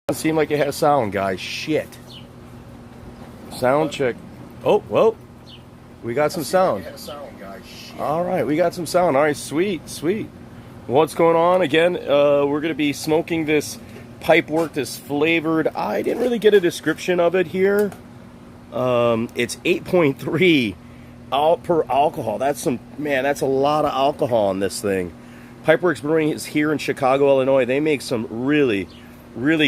Doesn't seem like it has sound, guys. Shit. Sound check. Oh, well, we got some sound. All right, we got some sound. All right, sweet, sweet. What's going on? Again, we're going to be smoking this Pipeworks, this flavored. I didn't really get a description of it here. It's 8.3 per alcohol. That's some, man, that's a lot of alcohol in this thing. Pipeworks Brewing is here in Chicago, Illinois. They make some really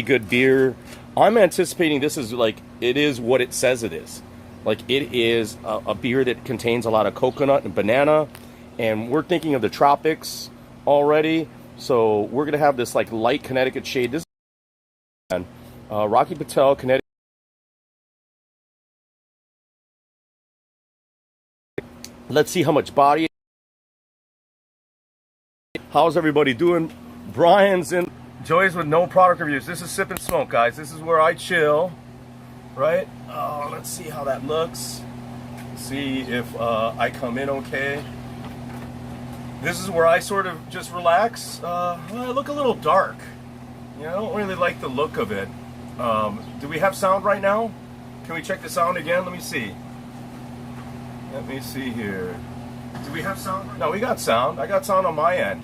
good beer. I'm anticipating this is like, it is what it says it is. Like, it is a beer that contains a lot of coconut and banana, and we're thinking of the tropics already. So we're gonna have this like light Connecticut shade. This is Rocky Patel, Connecticut. Let's see how much body. How's everybody doing? Brian's in. Joy's with no product reviews. This is Sip and Smoke, guys. This is where I chill, right? Oh, let's see how that looks. See if I come in okay. This is where I sort of just relax. I look a little dark. You know, I don't really like the look of it. Do we have sound right now? Can we check the sound again? Let me see. Let me see here. Do we have sound? No, we got sound. I got sound on my end.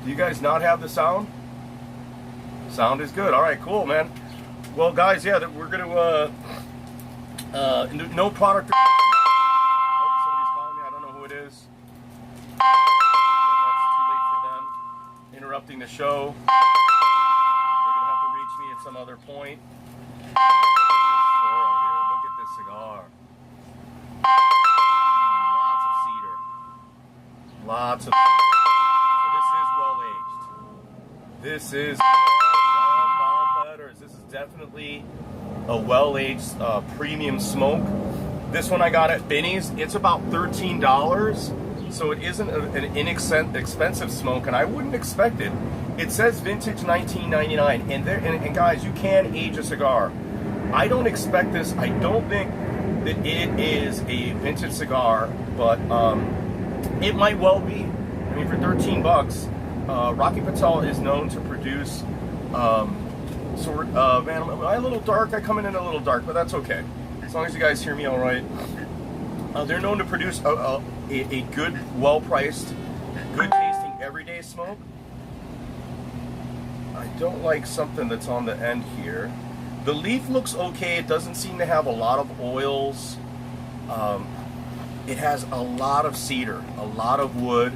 Do you guys not have the sound? Sound is good. All right, cool, man. Well, guys, yeah, we're going to, no product. Oh, somebody's calling me. I don't know who it is. That's too late for them. Interrupting the show. They're going to have to reach me at some other point. Look at this cigar. Lots of. So this is well aged. This is This is definitely a well-aged premium smoke. This one I got at Binny's. It's about $13, so it isn't an inexpensive smoke, and I wouldn't expect it. It says vintage 1999, and guys, you can age a cigar. I don't expect this. I don't think that it is a vintage cigar, but it might well be. I mean, for 13 bucks, Rocky Patel is known to produce sort of, man, am I a little dark? I come in a little dark, but that's okay. As long as you guys hear me all right. They're known to produce a good, well-priced, good-tasting, everyday smoke. I don't like something that's on the end here. The leaf looks okay. It doesn't seem to have a lot of oils. It has a lot of cedar, a lot of wood.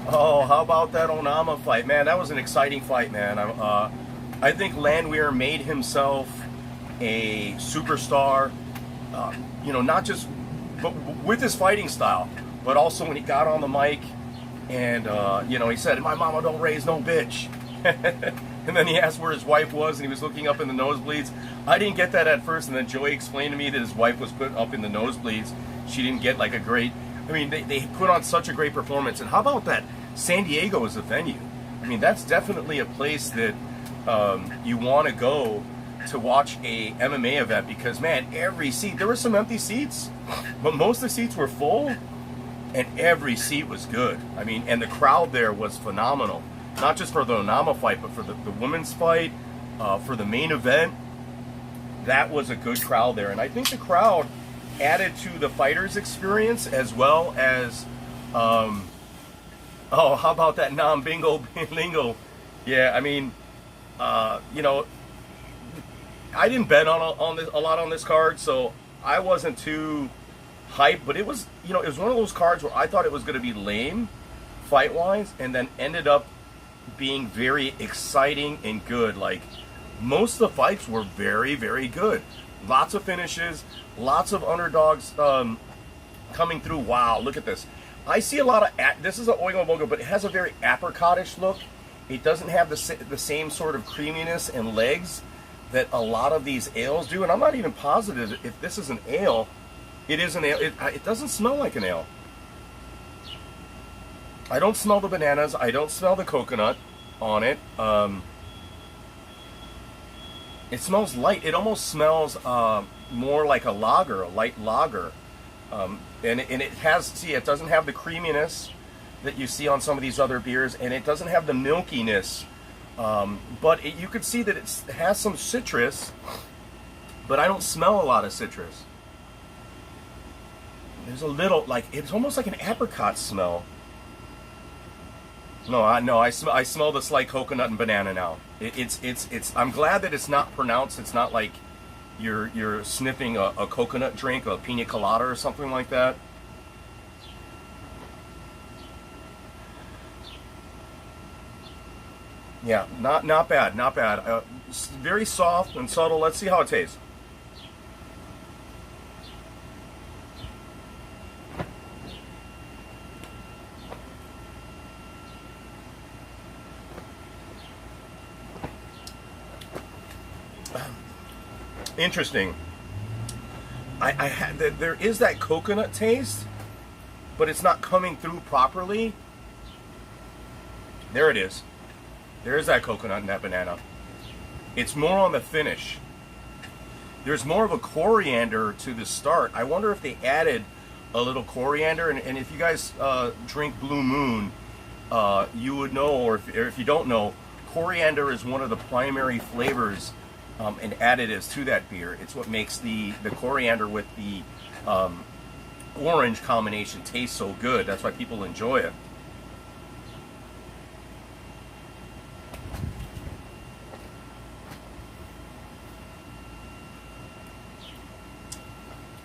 Oh, how about that Onama fight? Man, that was an exciting fight, man. I think Landwehr made himself a superstar, you know, not just with his fighting style, but also when he got on the mic and, you know, he said, "My mama don't raise no bitch." And then he asked where his wife was, and he was looking up in the nosebleeds. I didn't get that at first, and then Joey explained to me that his wife was put up in the nosebleeds. She didn't get like a great, I mean, they put on such a great performance. And how about that? San Diego is a venue. I mean, that's definitely a place that you want to go to watch a MMA event, because, man, every seat, there were some empty seats, but most of the seats were full, and every seat was good. I mean, and the crowd there was phenomenal. Not just for the Onama fight, but for the women's fight, for the main event. That was a good crowd there. And I think the crowd added to the fighters' experience, as well as, oh, how about that non-bingo lingo? Yeah, I mean, you know, I didn't bet on this, a lot on this card, so I wasn't too hyped. But it was, you know, it was one of those cards where I thought it was going to be lame fight-wise, and then ended up being very exciting and good. Like, most of the fights were very good. Lots of finishes, lots of underdogs coming through. Wow, look at this. I see a lot of, this is an Oingo Boingo, but it has a very apricot-ish look. It doesn't have the same sort of creaminess and legs that a lot of these ales do. And I'm not even positive if this is an ale. It is an ale. It doesn't smell like an ale. I don't smell the bananas. I don't smell the coconut on it. It smells light. It almost smells more like a lager, a light lager. And it has, see, it doesn't have the creaminess that you see on some of these other beers, and it doesn't have the milkiness But you could see that it has some citrus, but I don't smell a lot of citrus. There's a little, like, it's almost like an apricot smell. No, I smell the slight coconut and banana now. It's. I'm glad that it's not pronounced. It's not like you're sniffing a coconut drink, a pina colada or something like that. Yeah, not bad, not bad. Very soft and subtle. Let's see how it tastes. Interesting. I had there is that coconut taste, but it's not coming through properly. There it is. There is that coconut and that banana. It's more on the finish. There's more of a coriander to the start. I wonder if they added a little coriander. And if you guys drink Blue Moon, you would know, or if you don't know, coriander is one of the primary flavors and additives to that beer. It's what makes the coriander with the orange combination taste so good. That's why people enjoy it.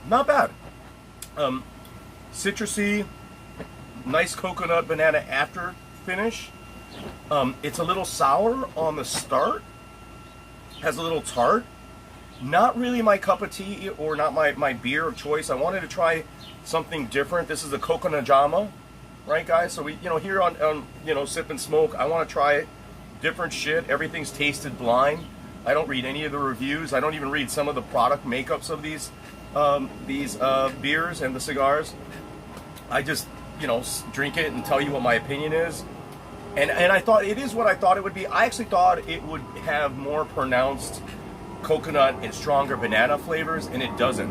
Not bad. Citrusy, nice coconut banana after finish. It's a little sour on the start. Has a little tart. Not really my cup of tea or not my beer of choice. I wanted to try something different. This is a Coconanajama, right, guys? So we, here on Sip and Smoke, I want to try different shit. Everything's tasted blind. I don't read any of the reviews. I don't even read some of the product makeups of these beers and the cigars. I just, drink it and tell you what my opinion is. And I thought it is what I thought it would be. I actually thought it would have more pronounced coconut and stronger banana flavors, and it doesn't.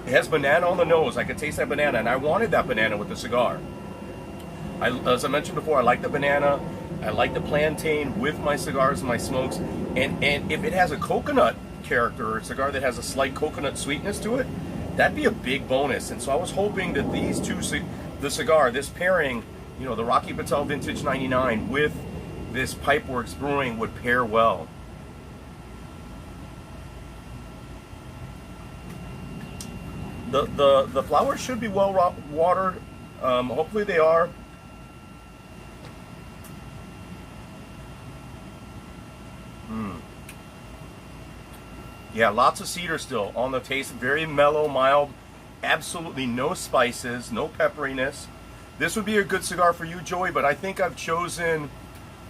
It has banana on the nose. I could taste that banana, and I wanted that banana with the cigar. As I mentioned before, I like the banana. I like the plantain with my cigars and my smokes. And if it has a coconut character or a cigar that has a slight coconut sweetness to it, that'd be a big bonus. And so I was hoping that these two, this pairing, the Rocky Patel Vintage 99 with this Pipeworks Brewing would pair well. The flowers should be well watered. Hopefully they are. Yeah, lots of cedar still on the taste. Very mellow, mild. Absolutely no spices, no pepperiness. This would be a good cigar for you, Joey, but I think I've chosen...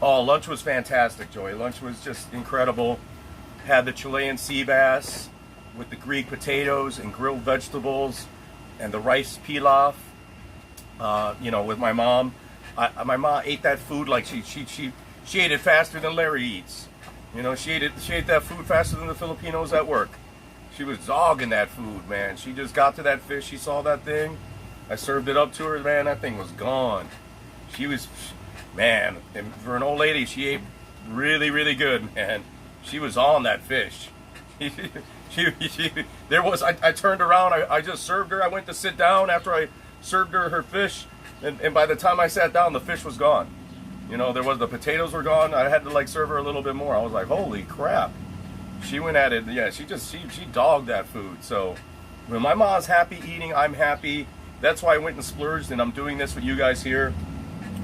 Oh, lunch was fantastic, Joey. Lunch was just incredible. Had the Chilean sea bass with the Greek potatoes and grilled vegetables and the rice pilaf, with my mom. My mom ate that food like she ate it faster than Larry eats. She ate that food faster than the Filipinos at work. She was dogging that food, man. She just got to that fish. She saw that thing. I served it up to her, man. That thing was gone. She was, man, and for an old lady, she ate really, really good, man. She was on that fish. I turned around. I just served her. I went to sit down after I served her fish, and by the time I sat down, the fish was gone. The potatoes were gone. I had to serve her a little bit more. I was like, holy crap. She went at it. Yeah, she dogged that food. So when my mom's happy eating, I'm happy. That's why I went and splurged, and I'm doing this with you guys here.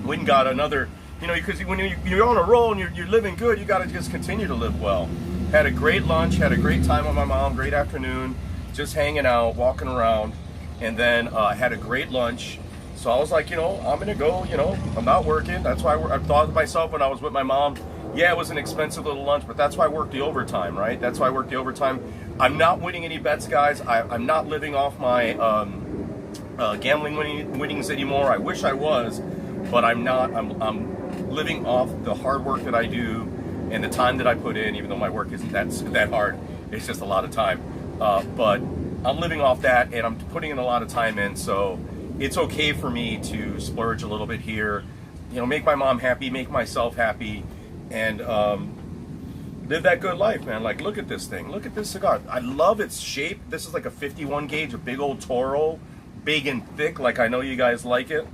Went and got another, because when you're on a roll and you're living good, you got to just continue to live well. Had a great lunch, had a great time with my mom, great afternoon, just hanging out, walking around, and then had a great lunch. So I was like, I'm going to go, I'm not working. That's why I thought to myself when I was with my mom, yeah, it was an expensive little lunch, but that's why I worked the overtime, right? That's why I worked the overtime. I'm not winning any bets, guys. I'm not living off my gambling winnings anymore. I wish I was, but I'm not. I'm living off the hard work that I do and the time that I put in, even though my work isn't that hard. It's just a lot of time. But I'm living off that, and I'm putting in a lot of time in, so it's okay for me to splurge a little bit here. you know, make my mom happy, make myself happy, and live that good life, man. Like, look at this thing. Look at this cigar. I love its shape. This is like a 51 gauge, a big old Toro, big and thick. Like, I know you guys like it.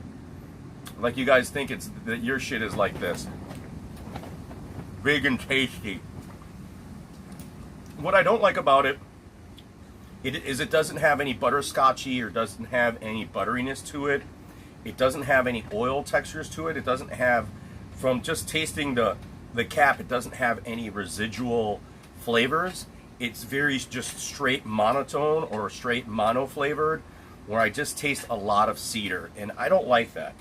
Like, you guys think it's that your shit is like this, big and tasty. What I don't like about it is it doesn't have any butterscotchy or doesn't have any butteriness to it. It doesn't have any oil textures to it. It doesn't have, from just tasting the cap, it doesn't have any residual flavors. It's very just straight monotone or straight mono flavored, where I just taste a lot of cedar, and I don't like that.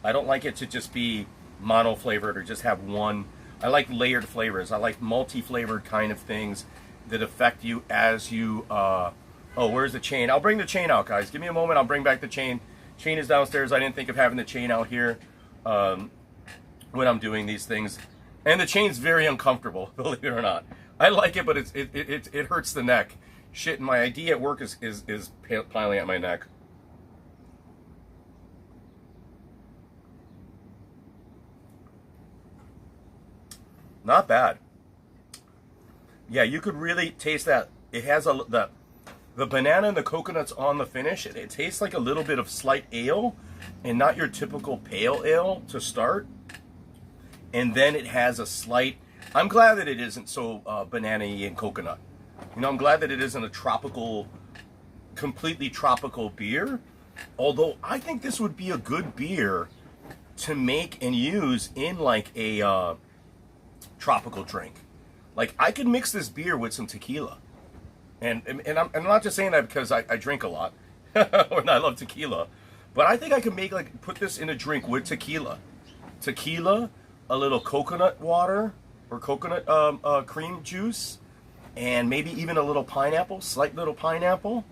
I don't like it to just be mono flavored or just have one. I like layered flavors. I like multi-flavored kind of things that affect you as you oh, where's the chain? I'll bring the chain out, guys. Give me a moment. I'll bring back the chain. Chain is downstairs. I didn't think of having the chain out here when I'm doing these things. And the chain's very uncomfortable, believe it or not. I like it, but it hurts the neck. Shit, my ID at work is piling at my neck. Not bad. Yeah, you could really taste that. It has the banana and the coconuts on the finish. It tastes like a little bit of slight ale, and not your typical pale ale to start. And then it has a slight. I'm glad that it isn't so banana-y and coconut. You know, I'm glad that it isn't a tropical, completely tropical beer. Although I think this would be a good beer to make and use in like a tropical drink. Like, I could mix this beer with some tequila. And I'm not just saying that because I drink a lot and I love tequila, but I think I could make, like, put this in a drink with tequila, a little coconut water or coconut cream juice, and maybe even a little pineapple, slight little pineapple,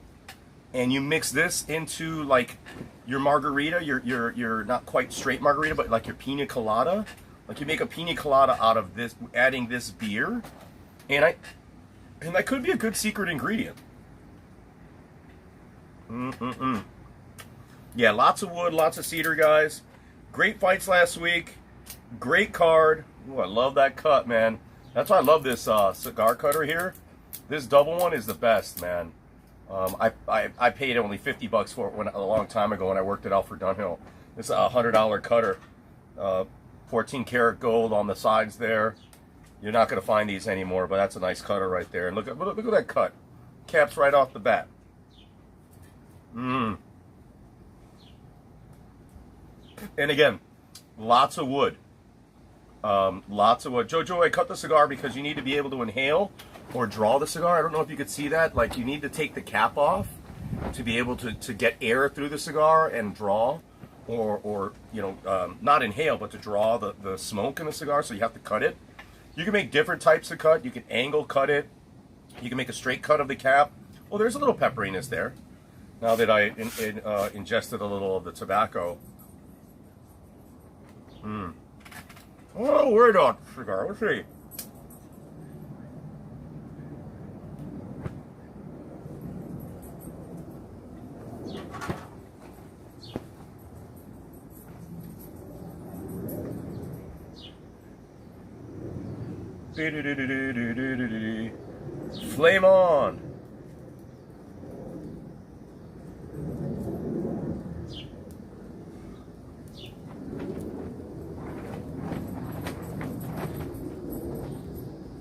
and you mix this into like your margarita, your not quite straight margarita, but like your pina colada. Like, you make a pina colada out of this, adding this beer, and that could be a good secret ingredient. Yeah, lots of wood, lots of cedar, guys. Great fights last week. Great card. Ooh, I love that cut, man. That's why I love this cigar cutter here. This double one is the best, man. I paid only $50 for it a long time ago when I worked at Alfred Dunhill. It's a $100 cutter. 14 karat gold on the sides there. You're not going to find these anymore, but that's a nice cutter right there. And look at that cut. Caps right off the bat. And again, lots of wood. Lots of wood. Jojo, I cut the cigar because you need to be able to inhale or draw the cigar. I don't know if you could see that. Like, you need to take the cap off to be able to get air through the cigar and draw. Or you know, not inhale, but to draw the smoke in the cigar, so you have to cut it. You can make different types of cut. You can angle cut it. You can make a straight cut of the cap. Well, there's a little pepperiness there, now that I ingested a little of the tobacco. Oh, word on the cigar. Let's see. Flame on.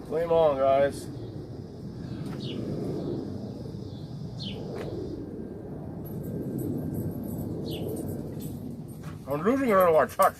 Flame on, guys. I'm losing a little more touch.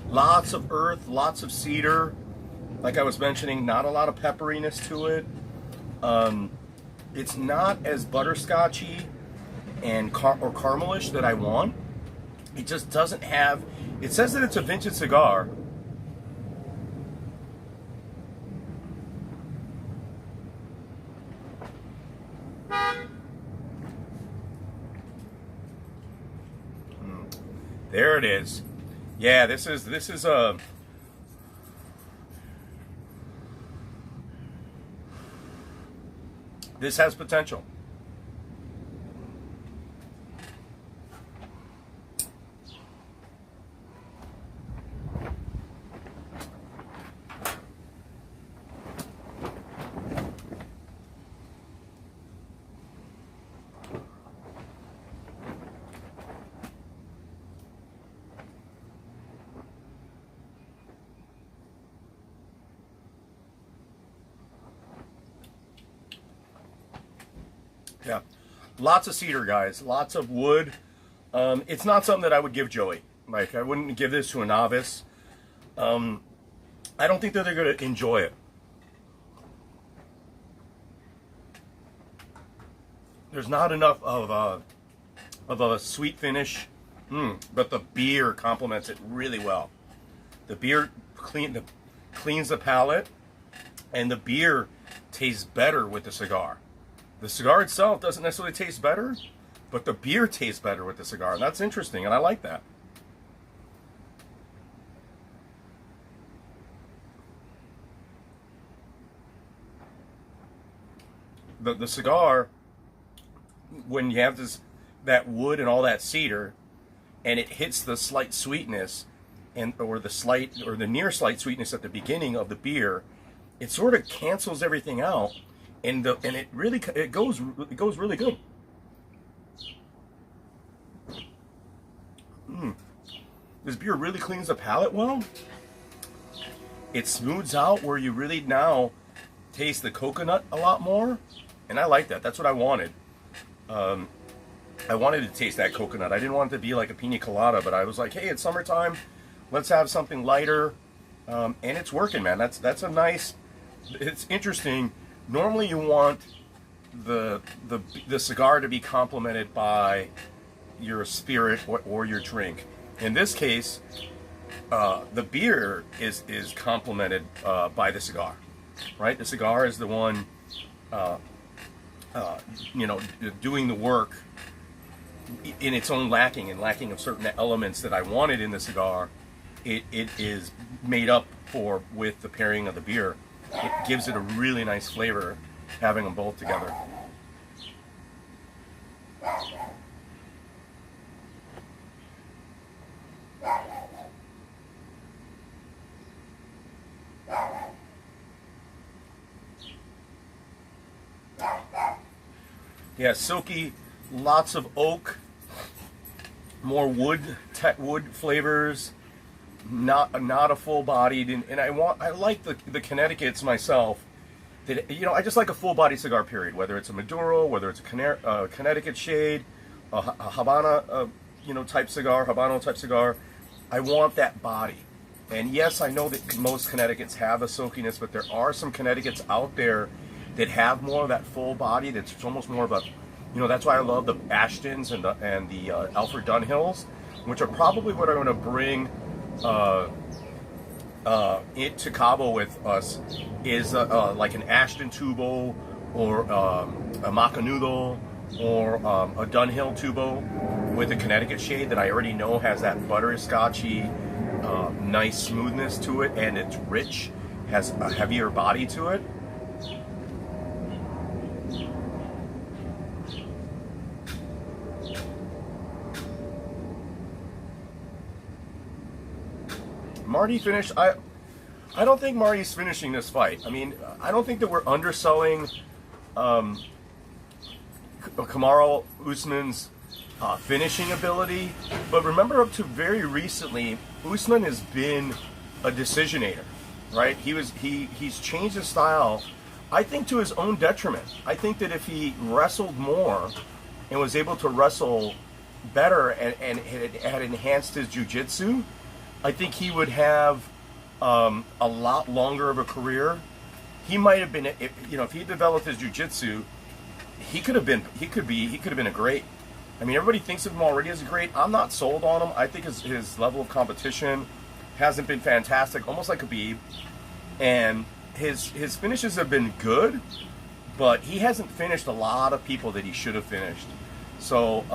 Lots of earth, lots of cedar. Like I was mentioning, not a lot of pepperiness to it. It's not as butterscotchy and or caramelish that I want. It just doesn't have. It says that it's a vintage cigar. There it is. Yeah, this is a. This has potential. Yeah, lots of cedar, guys. Lots of wood. It's not something that I would give Joey. Like, I wouldn't give this to a novice. I don't think that they're going to enjoy it. There's not enough of a sweet finish, but the beer complements it really well. The beer cleans the palate, and the beer tastes better with the cigar. The cigar itself doesn't necessarily taste better, but the beer tastes better with the cigar. And that's interesting, and I like that. The cigar, when you have that wood and all that cedar, and it hits the slight sweetness, or the near slight sweetness at the beginning of the beer, it sort of cancels everything out. And it goes really good. This beer really cleans the palate well. It smooths out where you really now taste the coconut a lot more, and I like that. That's what I wanted. I wanted to taste that coconut. I didn't want it to be like a pina colada, but I was like, hey, it's summertime. Let's have something lighter, and it's working, man. That's a nice. It's interesting. Normally you want the cigar to be complemented by your spirit or your drink. In this case, the beer is complemented by the cigar, right? The cigar is the one, doing the work in its own lacking of certain elements that I wanted in the cigar. It is made up for with the pairing of the beer. It gives it a really nice flavor, having them both together. Yeah, silky, lots of oak, more wood flavors. Not a full-bodied, and I like the Connecticut's myself. That I just like a full-bodied cigar. Period. Whether it's a Maduro, whether it's a Connecticut shade, a Habano type cigar, I want that body. And yes, I know that most Connecticut's have a silkiness, but there are some Connecticut's out there that have more of that full body. That's almost more of a, that's why I love the Ashtons and the Alfred Dunhills, which are probably what I'm going to bring. To Cabo with us is like an Ashton tubo, or a Macanudo, or a Dunhill tubo with a Connecticut shade that I already know has that butterscotchy, nice smoothness to it, and it's rich, has a heavier body to it. Marty finished. I don't think Marty's finishing this fight. I mean, I don't think that we're underselling Kamaru Usman's finishing ability. But remember, up to very recently, Usman has been a decisionator, right? He's changed his style, I think, to his own detriment. I think that if he wrestled more and was able to wrestle better and had enhanced his jiu-jitsu, I think he would have a lot longer of a career. He might have been, if he developed his jiu-jitsu, he could have been a great. I mean, everybody thinks of him already as a great. I'm not sold on him. I think his level of competition hasn't been fantastic, almost like Khabib, and his finishes have been good, but he hasn't finished a lot of people that he should have finished. So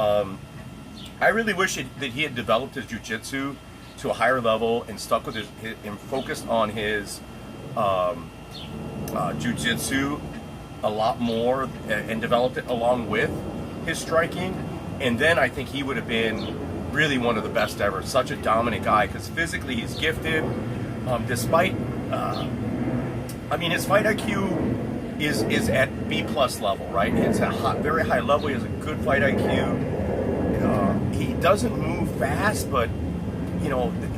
I really wish that he had developed his jiu-jitsu to a higher level and stuck with and focused on his jiu-jitsu a lot more and developed it along with his striking. And then I think he would have been really one of the best ever. Such a dominant guy, because physically he's gifted. Despite, his fight IQ is at B+ level, right? It's a very high level. He has a good fight IQ. He doesn't move fast, but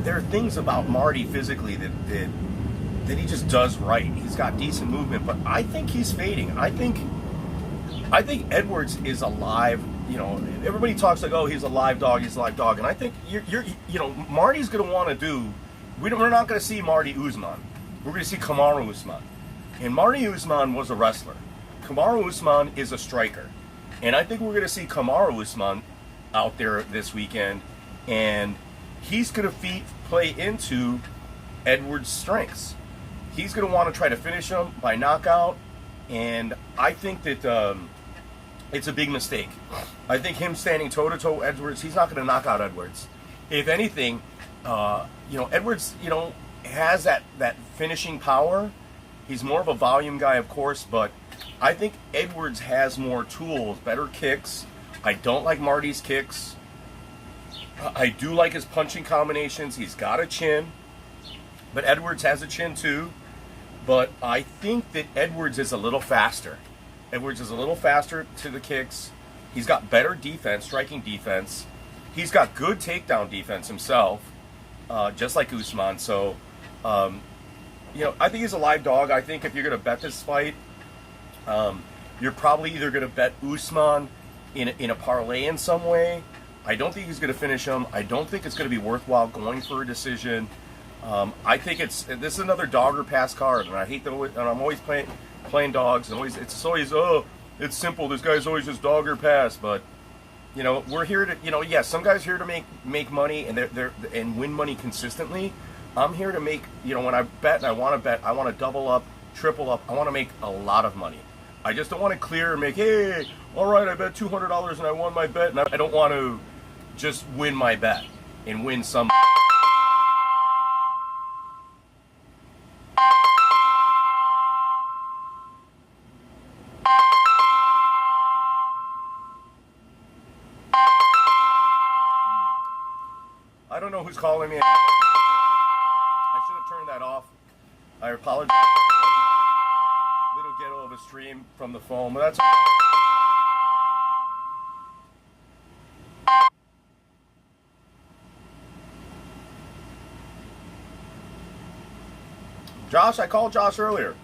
there are things about Marty physically that he just does right. He's got decent movement, but I think he's fading. I think Edwards is alive. Everybody talks like, oh, he's a live dog, and I think Marty's going to want to do. We're not going to see Marty Usman. We're going to see Kamaru Usman, and Marty Usman was a wrestler. Kamaru Usman is a striker, and I think we're going to see Kamaru Usman out there this weekend, and he's going to play into Edwards' strengths. He's going to want to try to finish him by knockout, and I think that it's a big mistake. I think him standing toe-to-toe Edwards, he's not going to knock out Edwards. If anything, Edwards, has that finishing power. He's more of a volume guy, of course, but I think Edwards has more tools, better kicks. I don't like Marty's kicks. I do like his punching combinations. He's got a chin, but Edwards has a chin too. But I think that Edwards is a little faster. Edwards is a little faster to the kicks. He's got better defense, striking defense. He's got good takedown defense himself, just like Usman. So, I think he's a live dog. I think if you're going to bet this fight, you're probably either going to bet Usman in a parlay in some way. I don't think he's going to finish him. I don't think it's going to be worthwhile going for a decision. I think this is another dog or pass card, and I hate that. And I'm always playing dogs, and it's always it's simple. This guy's always just dog or pass, but we're here to some guys here to make money and win money consistently. I'm here to make when I bet, I want to double up, triple up. I want to make a lot of money. I just don't want to clear and make, hey, all right, I bet $200 and I won my bet, and I don't want to just win my bet and win some. I don't know who's calling me. I should have turned that off. I apologize. Little ghetto of a stream from the phone, but that's all right. Josh, I called Josh earlier.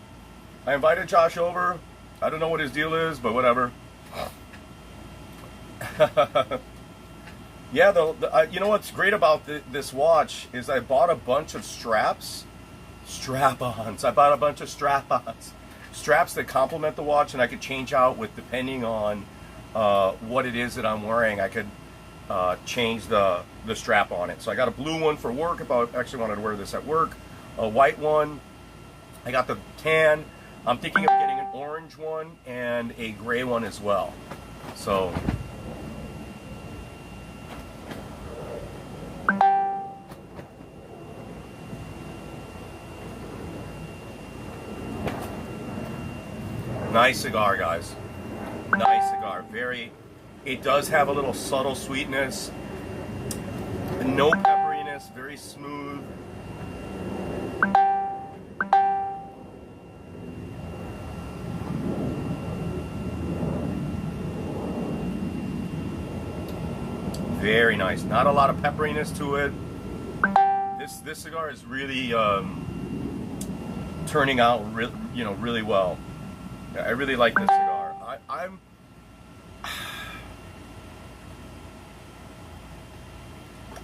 I invited Josh over. I don't know what his deal is, but whatever. Yeah, you know what's great about this watch is I bought a bunch of strap-ons. I bought a bunch of strap-ons. Straps that complement the watch, and I could change out with depending on what it is that I'm wearing. I could change the strap on it. So I got a blue one for work if I actually wanted to wear this at work. A white one. I got the tan. I'm thinking of getting an orange one and a gray one as well. So nice cigar, guys. Nice cigar. It does have a little subtle sweetness. No pepperiness. Very smooth. Very nice. Not a lot of pepperiness to it. This cigar is really turning out really well. I really like this cigar.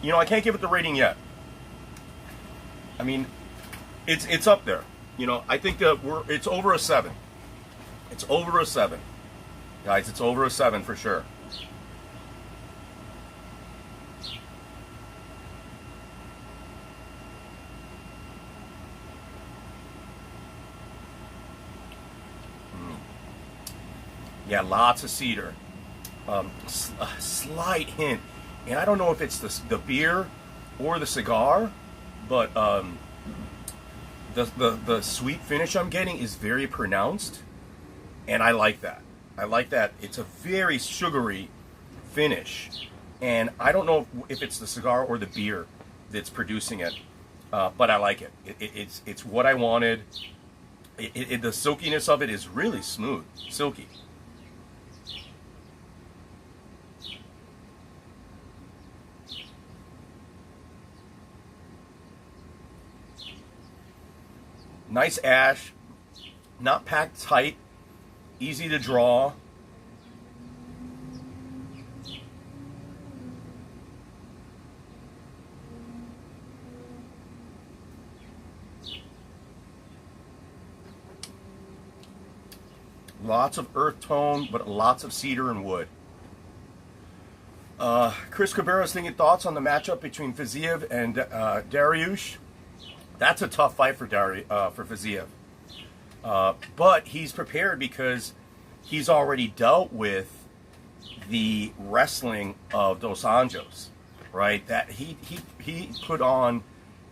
I can't give it the rating yet. I mean, it's up there. You know, I think that it's over a 7. It's over a 7. Guys, it's over a 7 for sure. Yeah, lots of cedar. A slight hint, and I don't know if it's the beer or the cigar, but the sweet finish I'm getting is very pronounced, and I like that. I like that. It's a very sugary finish, and I don't know if it's the cigar or the beer that's producing it, but I like it. It's what I wanted. The silkiness of it is really smooth, silky. Nice ash, not packed tight, easy to draw. Lots of earth tone, but lots of cedar and wood. Chris Cabrera's thinking thoughts on the matchup between Fiziev and Dariush. That's a tough fight for Fiziev. But he's prepared because he's already dealt with the wrestling of Dos Anjos, right? That he put on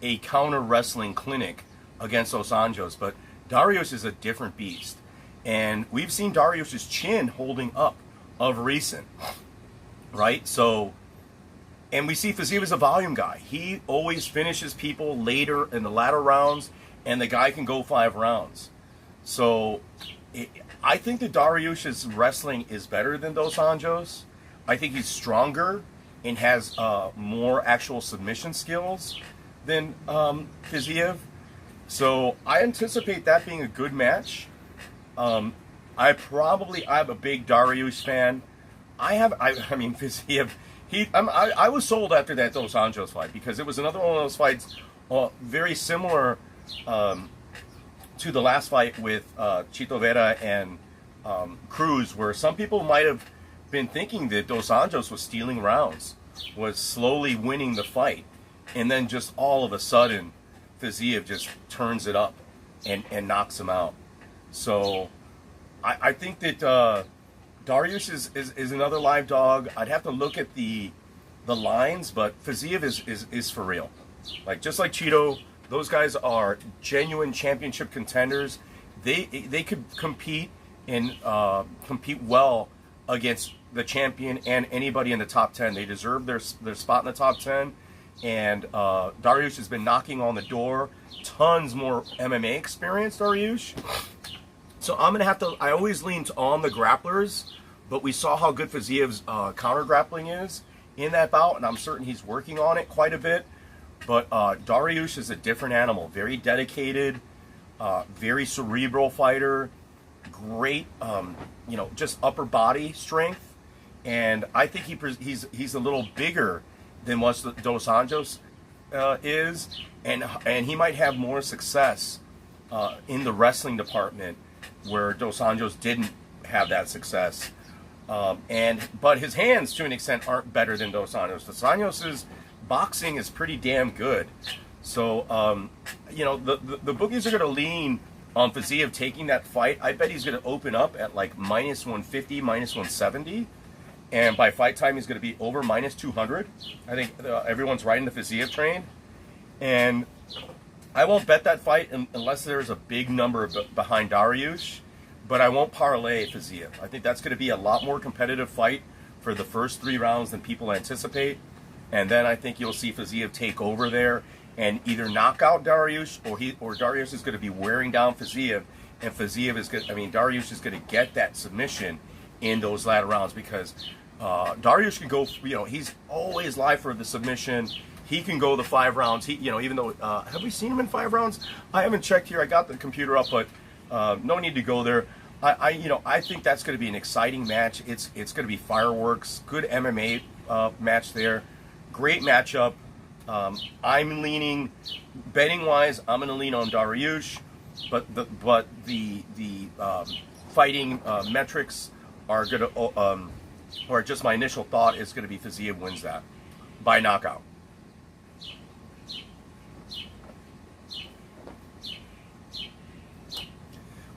a counter wrestling clinic against Dos Anjos, but Dariush is a different beast. And we've seen Dariush's chin holding up of recent, right? So, and we see Fiziev is a volume guy. He always finishes people later in the latter rounds, and the guy can go 5 rounds. So I think that Dariush's wrestling is better than Dos Anjos. I think he's stronger and has more actual submission skills than Fiziev. So I anticipate that being a good match. I'm a big Dariush fan. I mean Fiziev. I was sold after that Dos Anjos fight because it was another one of those fights very similar to the last fight with Chito Vera and Cruz, where some people might have been thinking that Dos Anjos was stealing rounds, was slowly winning the fight, and then just all of a sudden Fiziev just turns it up and knocks him out. So I think that Dariush is another live dog. I'd have to look at the lines, but Fiziev is for real. Like just like Chito, those guys are genuine championship contenders. They could compete and compete well against the champion and anybody in the top 10. They deserve their spot in the top 10. And Dariush has been knocking on the door. Tons more MMA experience, Dariush. So I'm going to have to, I always leaned on the grapplers, but we saw how good Fiziev's counter grappling is in that bout, and I'm certain he's working on it quite a bit. But Dariush is a different animal, very dedicated, very cerebral fighter, great, just upper body strength. And I think he's a little bigger than what Dos Anjos is, and he might have more success in the wrestling department where Dos Anjos didn't have that success. But his hands, to an extent, aren't better than Dos Anjos. Dos Anjos' boxing is pretty damn good. So, the bookies are going to lean on Fiziev taking that fight. I bet he's going to open up at like minus 150, minus 170. And by fight time, he's going to be over minus 200. I think everyone's riding the Fiziev train. And I won't bet that fight unless there's a big number behind Dariush. But I won't parlay Fiziev. I think that's going to be a lot more competitive fight for the first 3 rounds than people anticipate. And then I think you'll see Fiziev take over there and either knock out Dariush or Dariush is going to be wearing down Fiziev. And Fiziev is Dariush is going to get that submission in those latter rounds because Dariush can go, he's always live for the submission. He can go the 5 rounds. Even though, have we seen him in 5 rounds? I haven't checked here. I got the computer up, but no need to go there. I think that's going to be an exciting match. It's going to be fireworks. Good MMA match there. Great matchup. I'm leaning, betting wise, I'm going to lean on Dariush, but the fighting metrics are going to, or just my initial thought is going to be Fiziev wins that by knockout.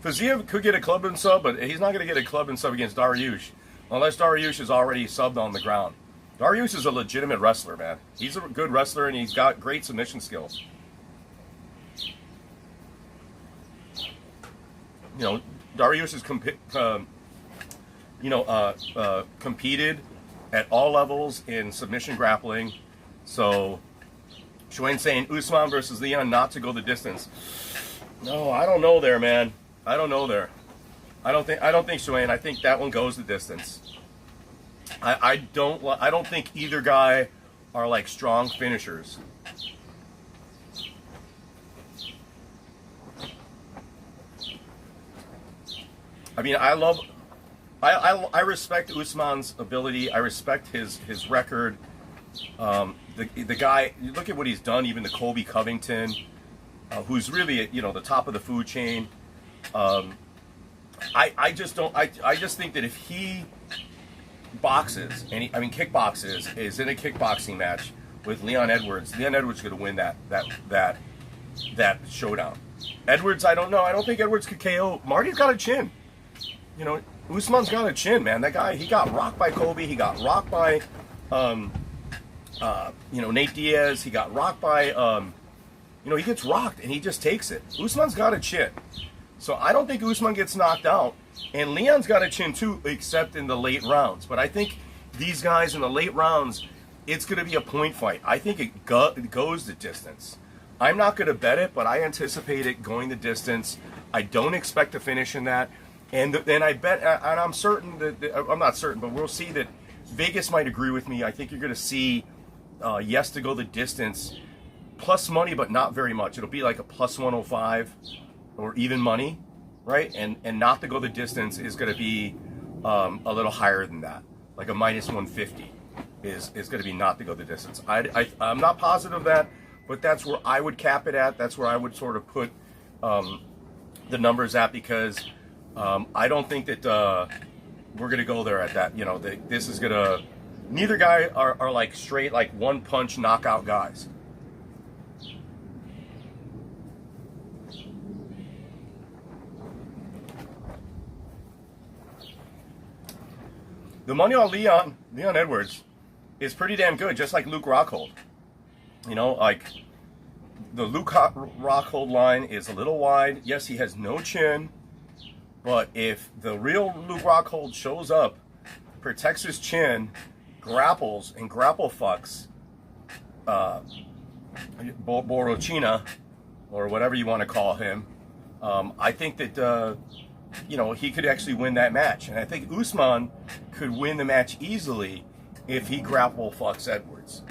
Fiziev could get a club and sub, but he's not going to get a club and sub against Dariush unless Dariush is already subbed on the ground. Dariush is a legitimate wrestler, man. He's a good wrestler, and he's got great submission skills. You know, Dariush has competed at all levels in submission grappling. So, Schwinn saying Usman versus Leon not to go the distance. No, I don't know there, man. I don't know there. I don't think Schwinn. I think that one goes the distance. I don't think either guy are like strong finishers. I mean, I respect Usman's ability. I respect his record. The guy, you look at what he's done, even to Colby Covington, who's really at, the top of the food chain. I just think that if he boxes, and kickboxes, is in a kickboxing match with Leon Edwards is going to win that showdown. Edwards, I don't know. I don't think Edwards could KO. Marty's got a chin. Usman's got a chin, man. That guy, he got rocked by Colby. He got rocked by, Nate Diaz. He got rocked by, he gets rocked and he just takes it. Usman's got a chin. So I don't think Usman gets knocked out. And Leon's got a chin too, except in the late rounds. But I think these guys in the late rounds, it's going to be a point fight. I think it goes the distance. I'm not going to bet it, but I anticipate it going the distance. I don't expect to finish in that. And then I bet, and I'm certain that, I'm not certain, but we'll see that Vegas might agree with me. I think you're going to see yes to go the distance, plus money, but not very much. It'll be like a plus 105 or even money, right? And not to go the distance is going to be a little higher than that, like a minus 150 is going to be not to go the distance. I'm not positive of that, but that's where I would cap it at. That's where I would sort of put the numbers at, because I don't think that we're going to go there at that. This is going to, neither guy are like straight, like one punch knockout guys. The money on Leon Edwards is pretty damn good, just like Luke Rockhold. Like the Luke Rockhold line is a little wide. Yes, he has no chin, but if the real Luke Rockhold shows up, protects his chin, grapples and grapple fucks Borocina, or whatever you want to call him, I think that he could actually win that match. And I think Usman could win the match easily if he grapple fucks Edwards.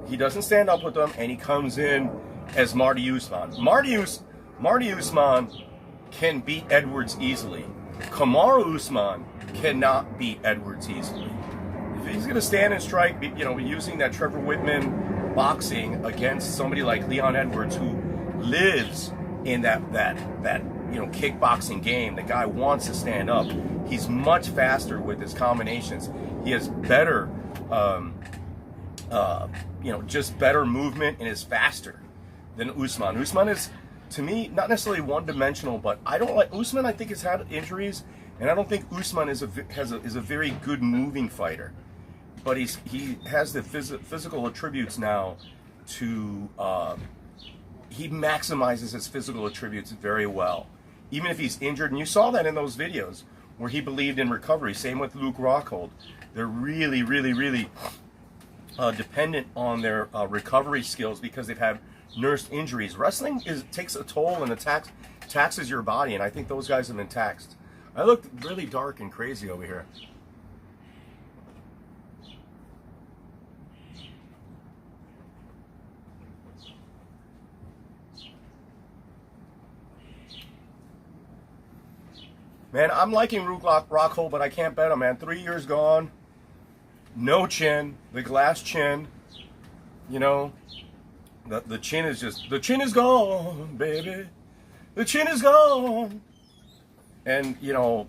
He doesn't stand up with him, and he comes in as Marty Usman. Marty Usman can beat Edwards easily. Kamaru Usman cannot beat Edwards easily. If he's going to stand and strike, using that Trevor Whitman boxing against somebody like Leon Edwards, who lives in that kickboxing game, the guy wants to stand up. He's much faster with his combinations. He has better, just better movement, and is faster than Usman. Usman is, to me, not necessarily one-dimensional, but I don't like Usman. I think has had injuries, and I don't think Usman is a very good moving fighter. But he has the physical attributes now to he maximizes his physical attributes very well, even if he's injured. And you saw that in those videos where he believed in recovery. Same with Luke Rockhold. They're really, really, really dependent on their recovery skills because they've had nursed injuries. Wrestling takes a toll and taxes your body, and I think those guys have been taxed. I look really dark and crazy over here. Man, I'm liking Luke Rockhold, but I can't bet him, man. 3 years gone, no chin, the glass chin, The chin is just, the chin is gone, baby. The chin is gone. And, you know,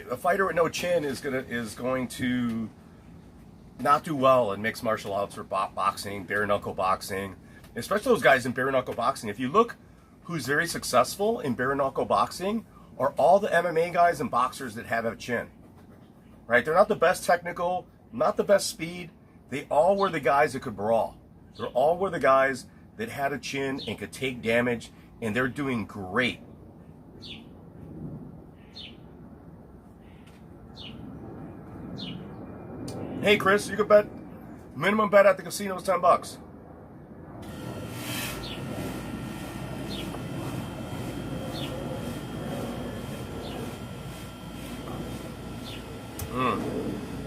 a fighter with no chin is going to not do well in mixed martial arts or boxing, bare knuckle boxing, especially those guys in bare knuckle boxing. If you look who's very successful in bare knuckle boxing, are all the MMA guys and boxers that have a chin, right? They're not the best technical, not the best speed. They all were the guys that could brawl. They all were the guys that had a chin and could take damage, and they're doing great. Hey Chris, you could bet, minimum bet at the casino is $10.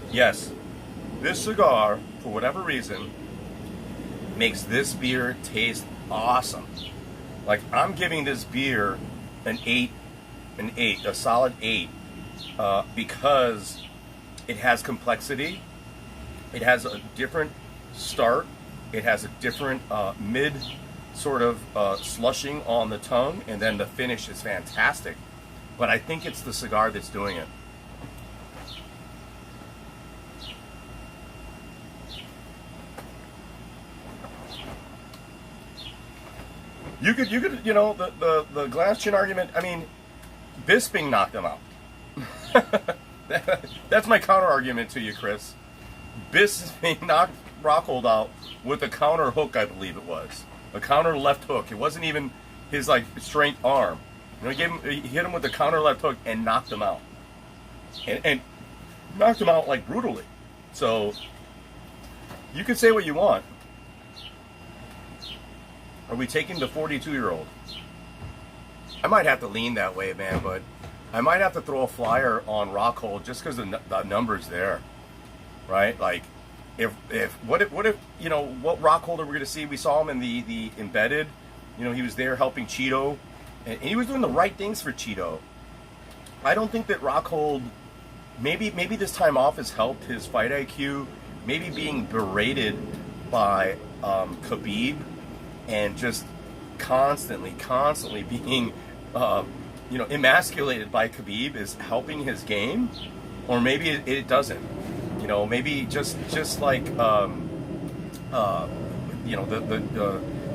Yes, this cigar, for whatever reason, makes this beer taste awesome. Like, I'm giving this beer an 8, a solid 8, because it has complexity. It has a different start. It has a different mid sort of slushing on the tongue, and then the finish is fantastic. But I think it's the cigar that's doing it. You could, you know, the glass chin argument. I mean, Bisping knocked him out. That's my counter argument to you, Chris. Bisping knocked Rockhold out with a counter hook, I believe it was. A counter left hook. It wasn't even his like straight arm. You know, he hit him with the counter left hook and knocked him out. And knocked him out like brutally. So you can say what you want. Are we taking the 42-year-old? I might have to lean that way, man, but I might have to throw a flyer on Rockhold just because the number's there, right? Like, what if you know what Rockhold we're going to see? We saw him in the embedded. You know, he was there helping Cheeto, and he was doing the right things for Cheeto. I don't think that Rockhold, maybe this time off has helped his fight IQ. Maybe being berated by Khabib. And just constantly being, you know, emasculated by Khabib is helping his game, or maybe it doesn't. You know, maybe just like, you know,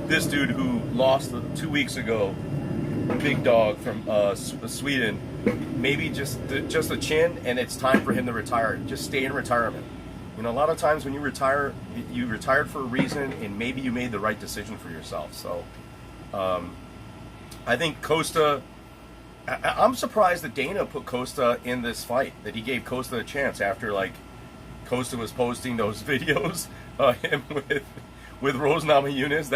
this dude who lost 2 weeks ago, big dog from Sweden. Maybe just a chin, and it's time for him to retire. Just stay in retirement. You know, a lot of times when you retire, you retired for a reason, and maybe you made the right decision for yourself. So, I think Costa, I'm surprised that Dana put Costa in this fight, that he gave Costa a chance after, like, Costa was posting those videos, him with Rose Namajunas,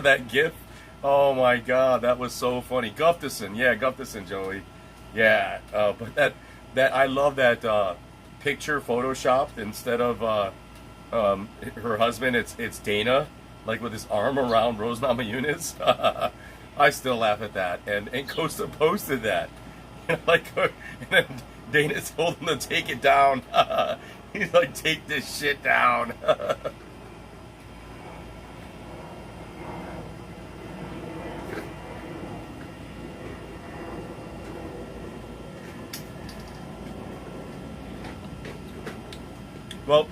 that gif. Oh my God, that was so funny. Gustafson, Joey. Yeah, but that I love that, picture photoshopped instead of her husband. It's Dana, like with his arm around Rose Namajunas. I still laugh at that, and Costa posted that, you know, like, and then Dana told him to take it down. He's like, take this shit down. Well,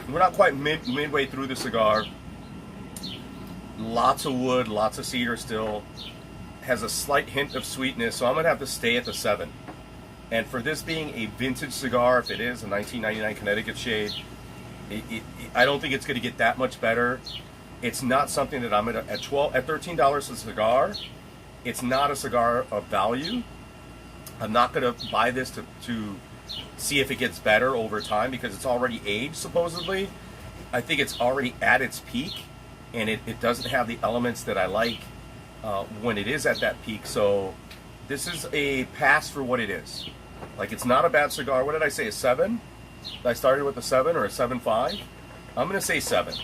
we're not quite midway through the cigar. Lots of wood, lots of cedar still. Has a slight hint of sweetness, so I'm going to have to stay at the 7. And for this being a vintage cigar, if it is a 1999 Connecticut shade, I don't think it's going to get that much better. It's not something that I'm going to, at $13 a cigar, it's not a cigar of value. I'm not going to buy this to see if it gets better over time, because it's already aged, supposedly. I think it's already at its peak, and it doesn't have the elements that I like when it is at that peak. So this is a pass for what it is. Like, it's not a bad cigar. What did I say, a 7? I started with a 7 or a 7.5? I'm going to say 7.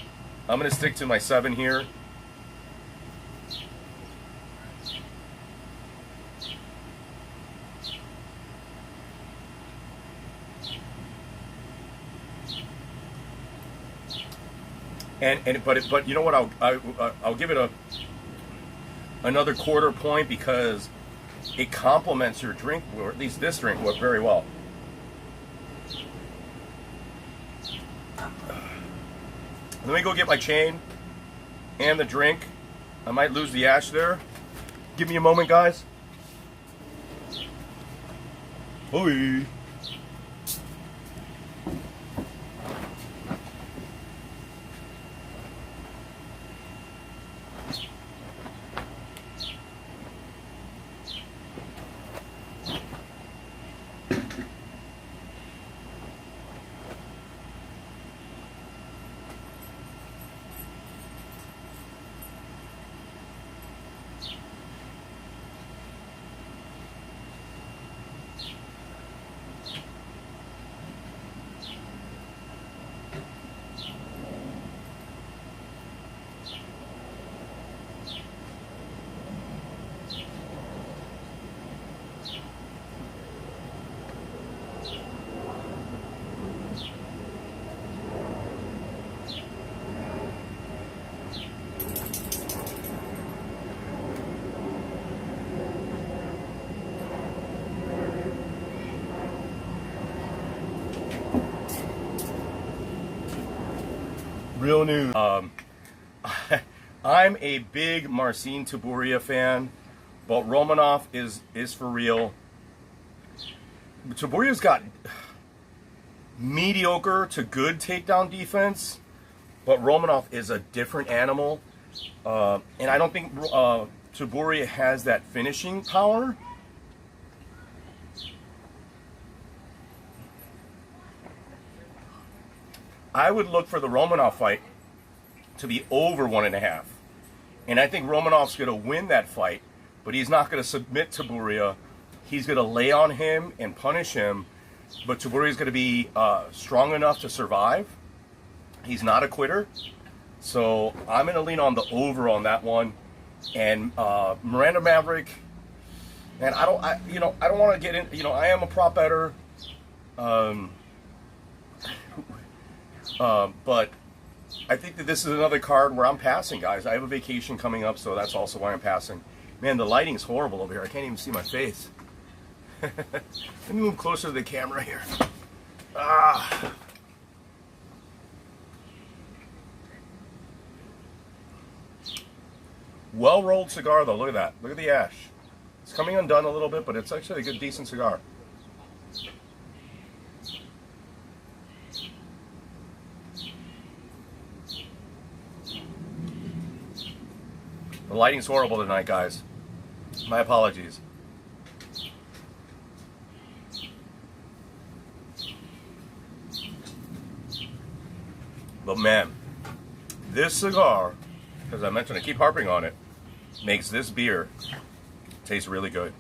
I'm going to stick to my 7 here. But you know what? I'll give it another quarter point because it complements your drink, or at least this drink, very well. Let me go get my chain and the drink. I might lose the ash there. Give me a moment, guys. Hoi. Real news. I'm a big Marcin Tybura fan, but Romanov is for real. Tybura's got mediocre to good takedown defense, but Romanov is a different animal, and I don't think Tybura has that finishing power. I would look for the Romanov fight to be over 1.5. And I think Romanov's going to win that fight, but he's not going to submit Tybura. He's going to lay on him and punish him, but Tybura is going to be strong enough to survive. He's not a quitter. So I'm going to lean on the over on that one. And Miranda Maverick, and I don't want to get in, I am a prop better. But I think that this is another card where I'm passing, guys. I have a vacation coming up, so that's also why I'm passing. Man, the lighting's horrible over here. I can't even see my face. Let me move closer to the camera here. Well-rolled cigar, though. Look at that. Look at the ash. It's coming undone a little bit, but it's actually a good, decent cigar. The lighting's horrible tonight, guys. My apologies. But man, this cigar, as I mentioned, I keep harping on it, makes this beer taste really good.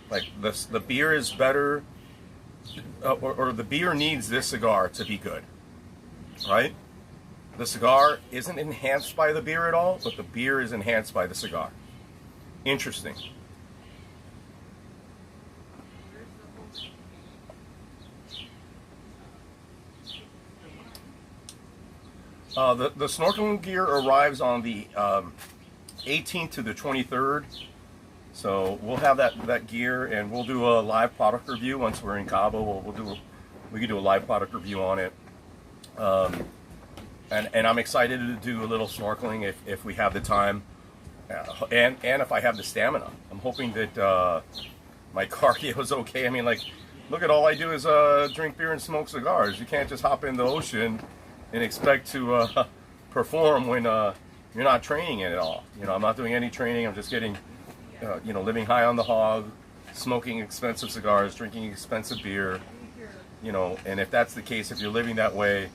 Like the beer is better, or the beer needs this cigar to be good, right? The cigar isn't enhanced by the beer at all, but the beer is enhanced by the cigar. Interesting. The snorkeling gear arrives on the 18th to the 23rd. So we'll have that gear, and we'll do a live product review once we're in Cabo. We can do a live product review on it. And I'm excited to do a little snorkeling if we have the time, and if I have the stamina. I'm hoping that my cardio is okay. I mean, like, look at all I do is drink beer and smoke cigars. You can't just hop in the ocean and expect to perform when you're not training it at all. I'm not doing any training. I'm just getting, living high on the hog, smoking expensive cigars, drinking expensive beer. And if that's the case, if you're living that way,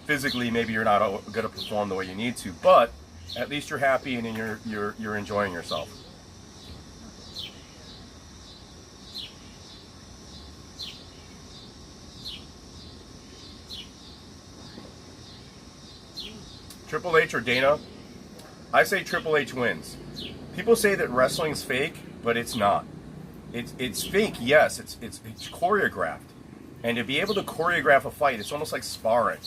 physically, maybe you're not going to perform the way you need to, but at least you're happy and you're enjoying yourself. Triple H or Dana? I say Triple H wins. People say that wrestling's fake, but it's not. It's fake, yes. It's choreographed, and to be able to choreograph a fight, it's almost like sparring.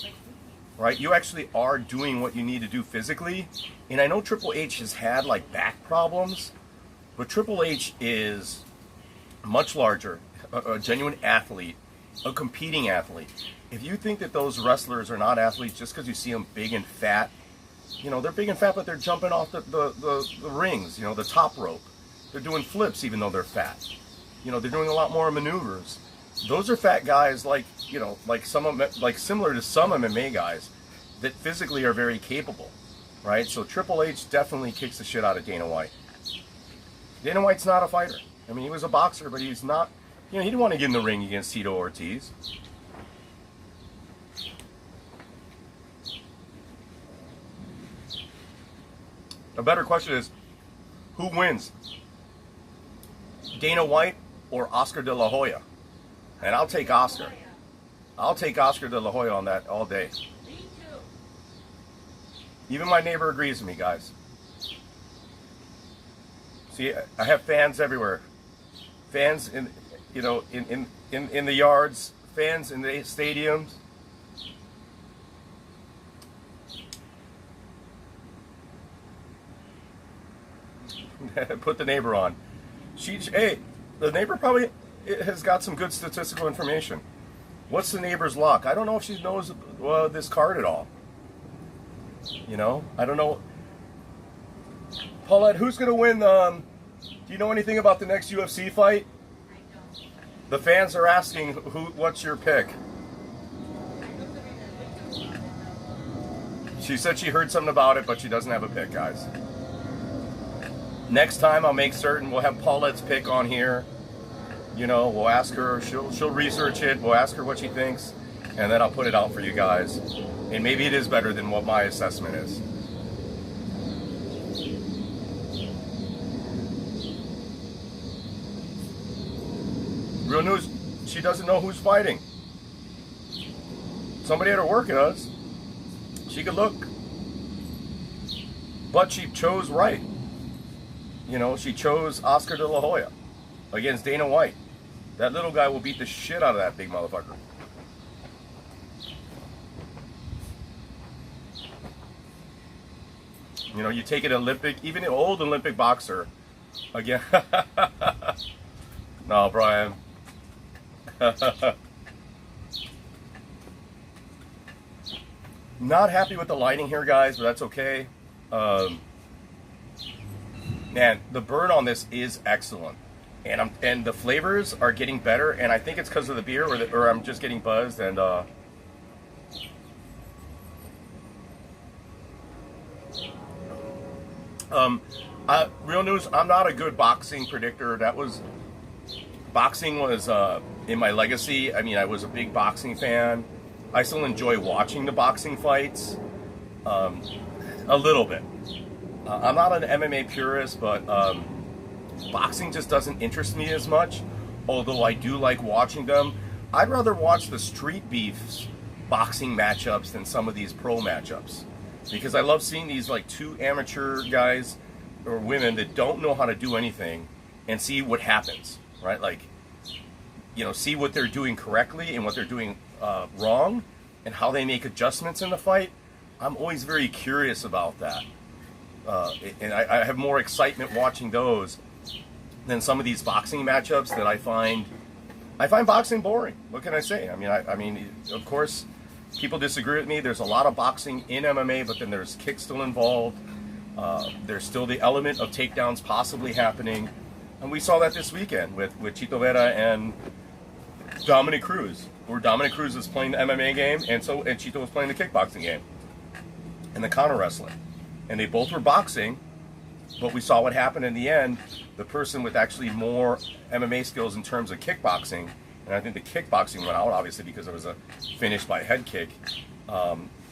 right? You actually are doing what you need to do physically. And I know Triple H has had like back problems, but Triple H is much larger, a genuine athlete, a competing athlete. If you think that those wrestlers are not athletes just because you see them big and fat, you know, they're big and fat, but they're jumping off the rings, you know, the top rope. They're doing flips even though they're fat. You know, they're doing a lot more maneuvers. Those are fat guys like, you know, like similar to some MMA guys that physically are very capable, right? So Triple H definitely kicks the shit out of Dana White. Dana White's not a fighter. I mean, he was a boxer, but he's not, you know, he didn't want to get in the ring against Tito Ortiz. A better question is, who wins? Dana White or Oscar De La Hoya? And I'll take Oscar. I'll take Oscar De La Hoya on that all day. Even my neighbor agrees with me, guys. See, I have fans everywhere. Fans in, you know, in the yards, fans in the stadiums. Put the neighbor on. Hey, the neighbor probably has got some good statistical information. What's the neighbor's luck? I don't know if she knows this card at all. You know, I don't know. Paulette, who's going to win? Do you know anything about the next UFC fight? I don't. The fans are asking, what's your pick? She said she heard something about it, but she doesn't have a pick, guys. Next time, I'll make certain we'll have Paulette's pick on here. You know, we'll ask her. She'll research it. We'll ask her what she thinks, and then I'll put it out for you guys. And maybe it is better than what my assessment is. Real news, she doesn't know who's fighting. Somebody at her work does. She could look. But she chose right. You know, she chose Oscar De La Hoya against Dana White. That little guy will beat the shit out of that big motherfucker. You know, you take an Olympic, even an old Olympic boxer, again. No, Brian. Not happy with the lighting here, guys, but that's okay. Man, the burn on this is excellent, and the flavors are getting better. And I think it's because of the beer, or I'm just getting buzzed. And real news, I'm not a good boxing predictor. Boxing was in my legacy. I mean, I was a big boxing fan. I still enjoy watching the boxing fights a little bit. I'm not an MMA purist, but boxing just doesn't interest me as much, although I do like watching them. I'd rather watch the street beefs boxing matchups than some of these pro matchups, because I love seeing these like two amateur guys or women that don't know how to do anything and see what happens, right? Like, you know, see what they're doing correctly and what they're doing wrong and how they make adjustments in the fight. I'm always very curious about that. And I have more excitement watching those than some of these boxing matchups that I find boxing boring. What can I say? I mean, of course, people disagree with me. There's a lot of boxing in MMA, but then there's kicks still involved. There's still the element of takedowns possibly happening, and we saw that this weekend with Chito Vera and Dominic Cruz, where Dominic Cruz was playing the MMA game, and Chito was playing the kickboxing game, and the counter wrestling. And they both were boxing, but we saw what happened in the end. The person with actually more MMA skills in terms of kickboxing, and I think the kickboxing went out, obviously, because it was a finish by head kick,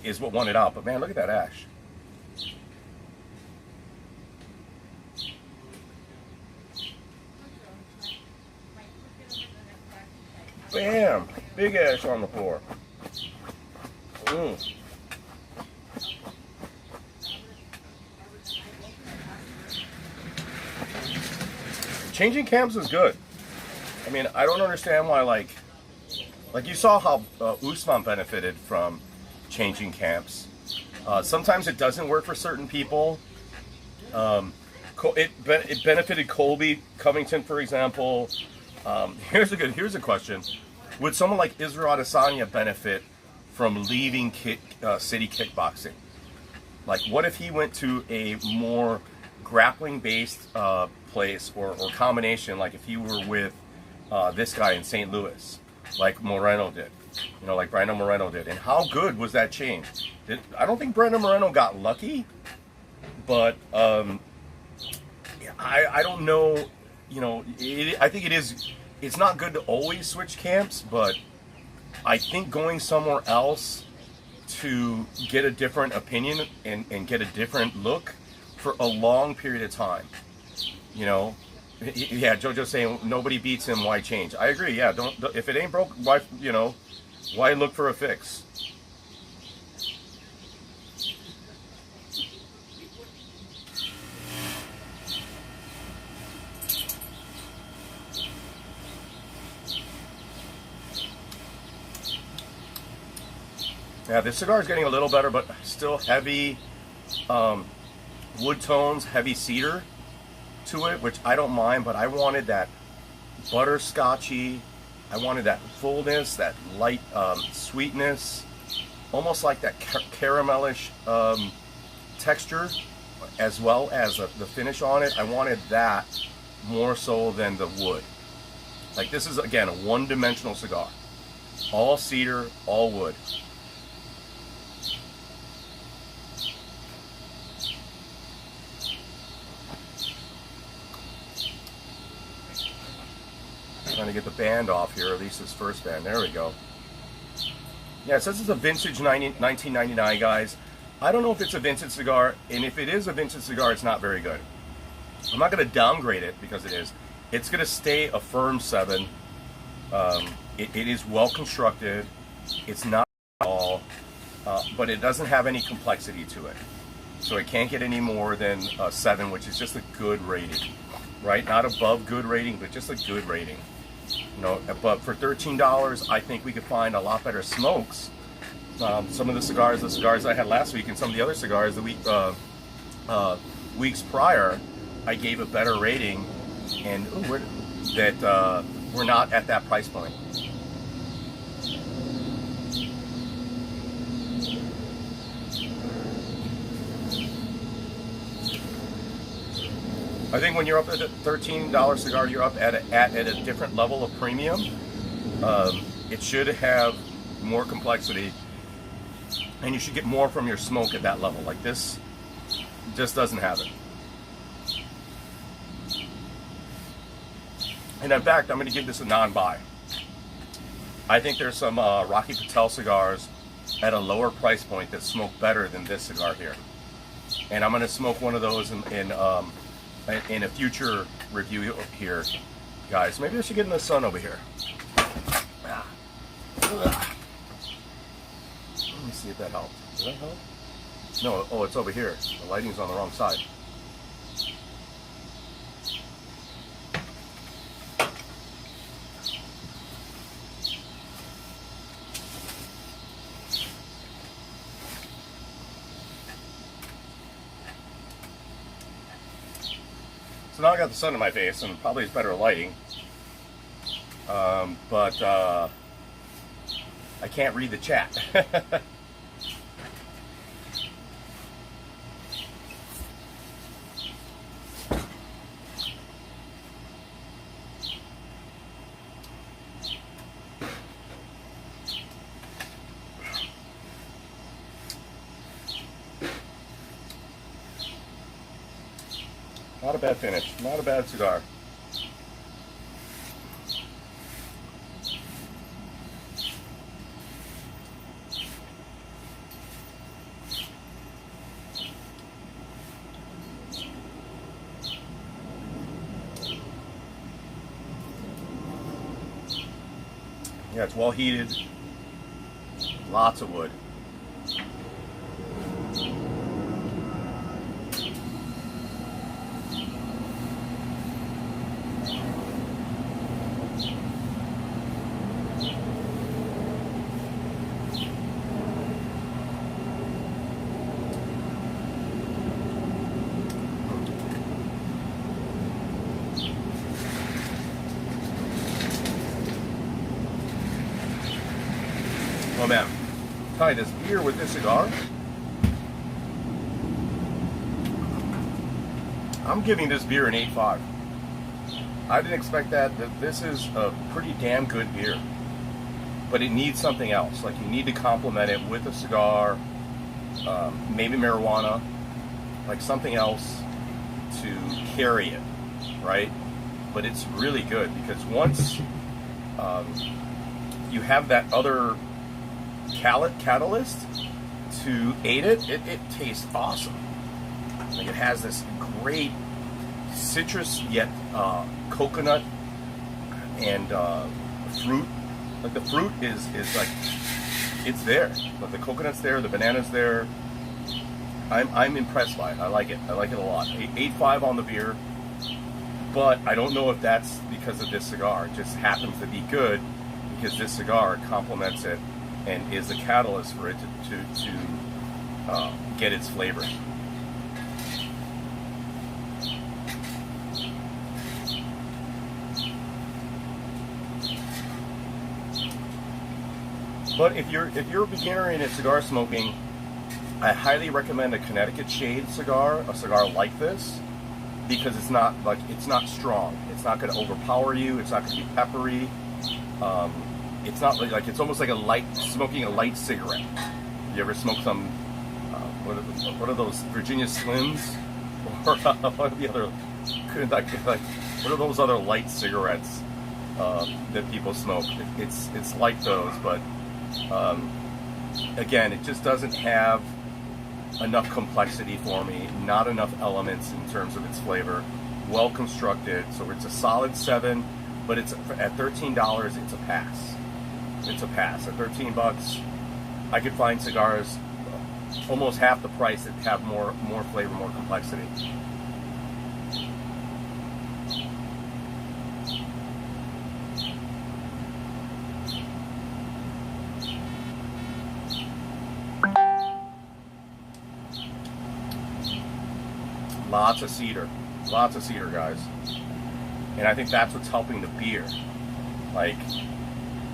is what won it out. But man, look at that ash. Bam! Big ash on the floor. Changing camps is good. I mean, I don't understand why, like you saw how Usman benefited from changing camps. Sometimes it doesn't work for certain people. It benefited Colby Covington, for example. Here's a question: would someone like Israel Adesanya benefit from leaving city kickboxing? Like, what if he went to a more grappling-based place or combination? Like if he were with this guy in St. Louis, like Moreno did, like Brandon Moreno did. And how good was that change? I don't think Brandon Moreno got lucky, but I don't know. I think it's not good to always switch camps, but I think going somewhere else to get a different opinion and get a different look for a long period of time. Yeah, JoJo's saying nobody beats him, why change? I agree. Yeah, don't if it ain't broke, why look for a fix? Yeah, this cigar is getting a little better, but still heavy wood tones, heavy cedar to it, which I don't mind, but I wanted that butterscotchy, I wanted that fullness, that light sweetness, almost like that caramelish texture, as well as the finish on it. I wanted that more so than the wood. Like, this is, again, a one-dimensional cigar. All cedar, all wood. Trying to get the band off here, at least this first band. There we go. Yeah, it says it's a vintage 1999, guys. I don't know if it's a vintage cigar, and if it is a vintage cigar, it's not very good. I'm not going to downgrade it because it is. It's going to stay a firm 7. It is well constructed. It's not at all, but it doesn't have any complexity to it. So it can't get any more than a 7, which is just a good rating, right? Not above good rating, but just a good rating. But for $13, I think we could find a lot better smokes. Some of the cigars I had last week, and some of the other cigars the weeks prior, I gave a better rating, and we're not at that price point. I think when you're up at a $13 cigar, you're up at a different level of premium. It should have more complexity, and you should get more from your smoke at that level. Like this just doesn't have it. And in fact, I'm going to give this a non-buy. I think there's some Rocky Patel cigars at a lower price point that smoke better than this cigar here. And I'm going to smoke one of those in a future review here, guys. Maybe I should get in the sun over here. Let me see if that helped. Did that help? No, oh, it's over here. The lighting's on the wrong side. So now I got the sun in my face, and probably it's better lighting. But I can't read the chat. Not a bad finish. Not a bad cigar. Yeah, it's well heated. Lots of wood. Oh man, try this beer with this cigar. I'm giving this beer an 8.5. I didn't expect that. This is a pretty damn good beer. But it needs something else. Like, you need to complement it with a cigar, maybe marijuana, like something else to carry it, right? But it's really good because once you have that other catalyst to aid it, it tastes awesome. Like, it has this great citrus yet coconut and fruit. Like, the fruit is like, it's there. But the coconut's there, the banana's there. I'm impressed by it. I like it. I like it a lot. 8.5 on the beer, but I don't know if that's because of this cigar. It just happens to be good because this cigar complements it and is the catalyst for it to get its flavor. But if you're a beginner in cigar smoking, I highly recommend a Connecticut shade cigar, a cigar like this, because it's not strong. It's not going to overpower you. It's not going to be peppery. It's not like it's almost like smoking a light cigarette. You ever smoke some what are those Virginia Slims or what are the other what are those other light cigarettes that people smoke? It's like those, but again, it just doesn't have enough complexity for me, not enough elements in terms of its flavor. Well constructed, so it's a solid 7, but it's at $13, it's a pass. It's a pass. At $13, I could find cigars almost half the price that have more flavor, more complexity. Lots of cedar, guys, and I think that's what's helping the beer. Like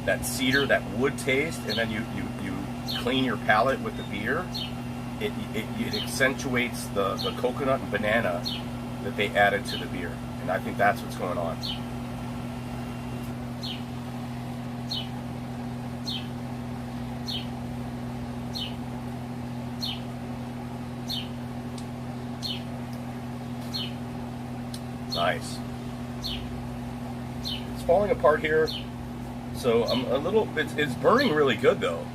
that cedar, that wood taste, and then you clean your palate with the beer. It accentuates the coconut and banana that they added to the beer, and I think that's what's going on. Nice. It's falling apart here, so I'm a little. It's burning really good though,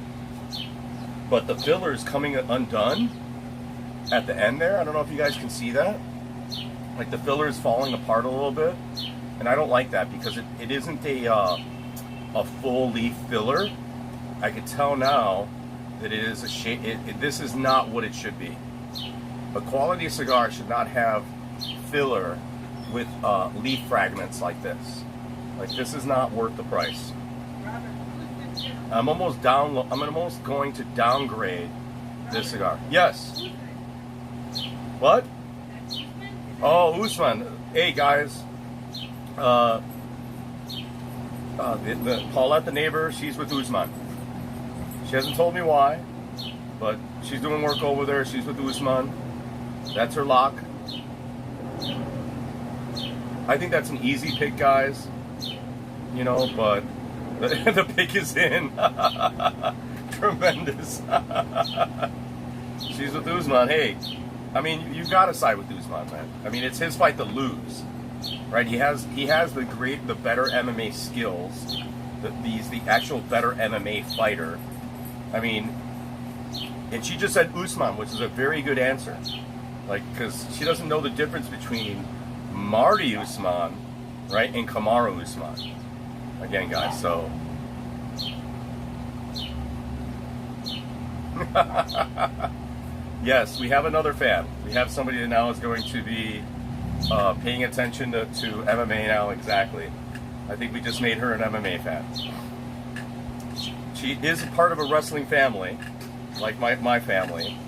but the filler is coming undone at the end there. I don't know if you guys can see that. Like the filler is falling apart a little bit, and I don't like that because it isn't a full leaf filler. I could tell now that it is a shade. This is not what it should be. A quality cigar should not have filler with leaf fragments like this. Like, this is not worth the price. I'm almost going to downgrade this cigar. Yes. What? Oh, Usman. Hey guys. Paulette, the neighbor, she's with Usman. She hasn't told me why, but she's doing work over there. She's with Usman. That's her lock. I think that's an easy pick, guys. You know, but the pick is in. Tremendous. She's with Usman. Hey, I mean, you've got to side with Usman, man. I mean, it's his fight to lose, right? He has the better MMA skills. The actual better MMA fighter. I mean, and she just said Usman, which is a very good answer. Like, because she doesn't know the difference between Marty Usman, right, and Kamaru Usman. Again, guys, so. Yes, we have another fan. We have somebody that now is going to be paying attention to MMA now, exactly. I think we just made her an MMA fan. She is a part of a wrestling family, like my family.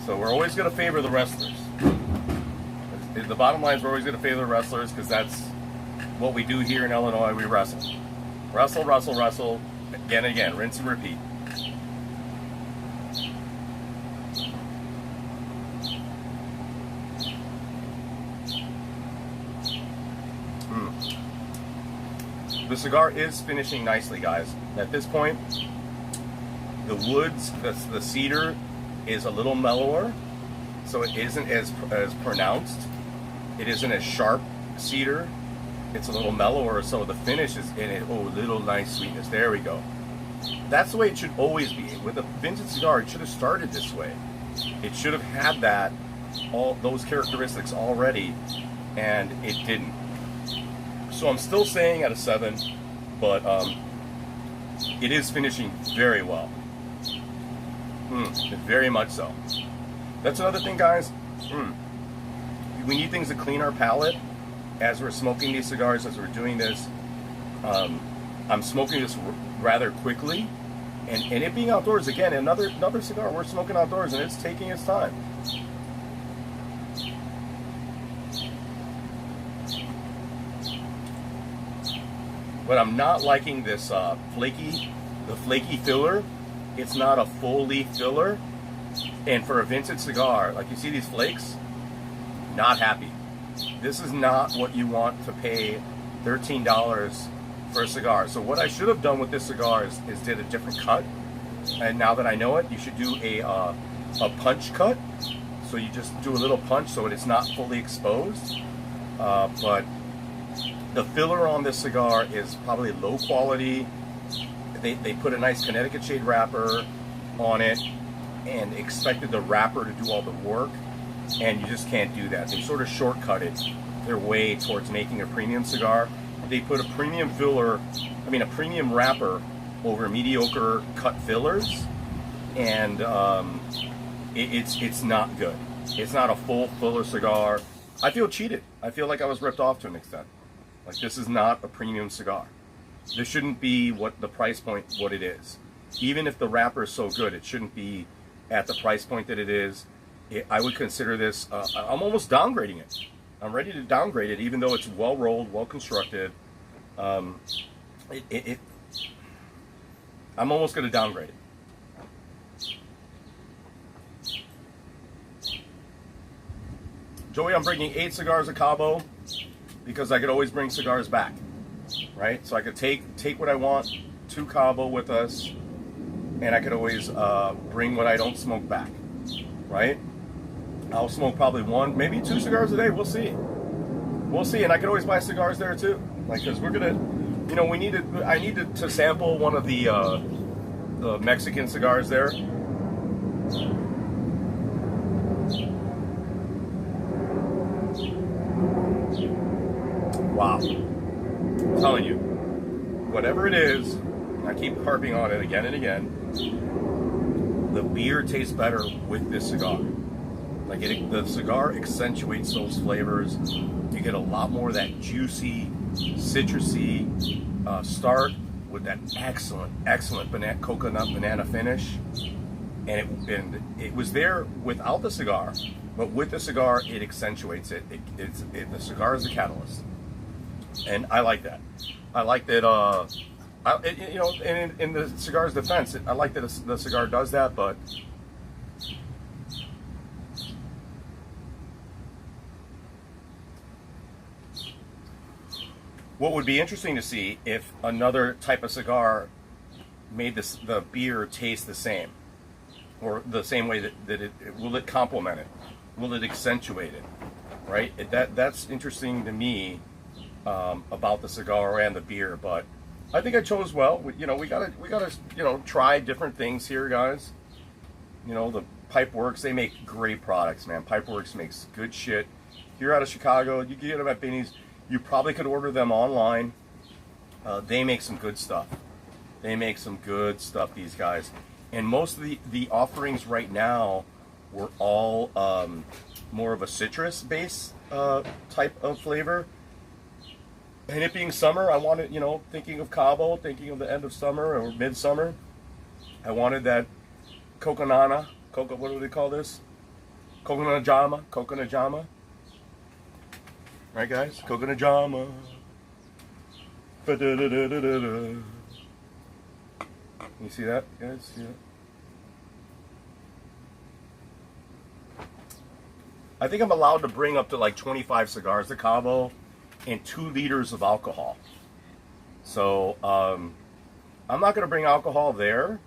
So we're always going to favor the wrestlers. The bottom line is we're always going to favor the wrestlers because that's what we do here in Illinois. We wrestle. Wrestle, wrestle, wrestle. Again and again. Rinse and repeat. The cigar is finishing nicely, guys. At this point, the woods, the cedar is a little mellower, so it isn't as pronounced. It isn't as sharp cedar. It's a little mellower, so the finish is in it. Oh, little nice sweetness. There we go. That's the way it should always be. With a vintage cigar, it should have started this way. It should have had that, all those characteristics already, and it didn't. So I'm still saying at a 7, but it is finishing very well. Very much so. That's another thing, guys. We need things to clean our palate as we're smoking these cigars, as we're doing this. I'm smoking this rather quickly, and it being outdoors, again, another cigar, we're smoking outdoors, and it's taking its time. But I'm not liking this flaky filler. It's not a full leaf filler, and for a vintage cigar, like you see these flakes, not happy. This is not what you want to pay $13 for a cigar. So what I should have done with this cigar is did a different cut. And now that I know it, you should do a punch cut. So you just do a little punch so it's not fully exposed. But the filler on this cigar is probably low quality. They put a nice Connecticut shade wrapper on it and expected the wrapper to do all the work. And you just can't do that. They sort of shortcutted their way towards making a premium cigar. They put a premium premium wrapper over mediocre cut fillers, and it's not good. It's not a full filler cigar. I feel cheated. I feel like I was ripped off to an extent. Like, this is not a premium cigar. This shouldn't be what the price point, what it is. Even if the wrapper is so good, it shouldn't be at the price point that it is. I would consider this, I'm almost downgrading it. I'm ready to downgrade it, even though it's well rolled, well constructed. I'm almost going to downgrade it. Joey, I'm bringing 8 cigars of Cabo because I could always bring cigars back, right? So I could take what I want to Cabo with us, and I could always bring what I don't smoke back, right? I'll smoke probably 1, maybe 2 cigars a day. We'll see. We'll see. And I could always buy cigars there too. Like, because we're gonna, I need to sample one of the Mexican cigars there. Wow. I'm telling you, whatever it is, I keep harping on it again and again, the beer tastes better with this cigar. Like, the cigar accentuates those flavors. You get a lot more of that juicy, citrusy start with that excellent coconut banana finish. And it was there without the cigar, but with the cigar, it accentuates it. The cigar is the catalyst, and I like that. I like that. In the cigar's defense, I like that the cigar does that, but. What would be interesting to see if another type of cigar made the beer taste the same, or the same way that it will it complement it, will it accentuate it, right? That's interesting to me about the cigar and the beer. But I think I chose well. We gotta try different things here, guys. The Pipeworks, they make great products, man. Pipeworks makes good shit. If you're out of Chicago, you can get them at Binny's. You probably could order them online. They make some good stuff. These guys. And most of the offerings right now were all more of a citrus base type of flavor. And it being summer, I wanted, thinking of Cabo, thinking of the end of summer or midsummer, I wanted that what do they call this? Coconajama. Right, guys? Coconajama. You see that, guys? See that? I think I'm allowed to bring up to like 25 cigars to Cabo and 2 liters of alcohol. So I'm not going to bring alcohol there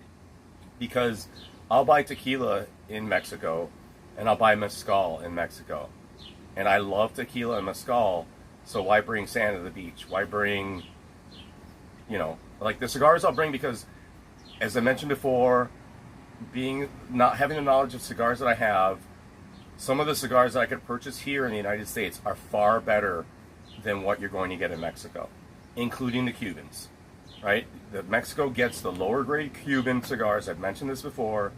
because I'll buy tequila in Mexico and I'll buy mezcal in Mexico. And I love tequila and mezcal, so why bring sand to the beach? Why bring, like the cigars I'll bring because, as I mentioned before, not having the knowledge of cigars that I have, some of the cigars that I could purchase here in the United States are far better than what you're going to get in Mexico, including the Cubans, right? Mexico gets the lower grade Cuban cigars. I've mentioned this before.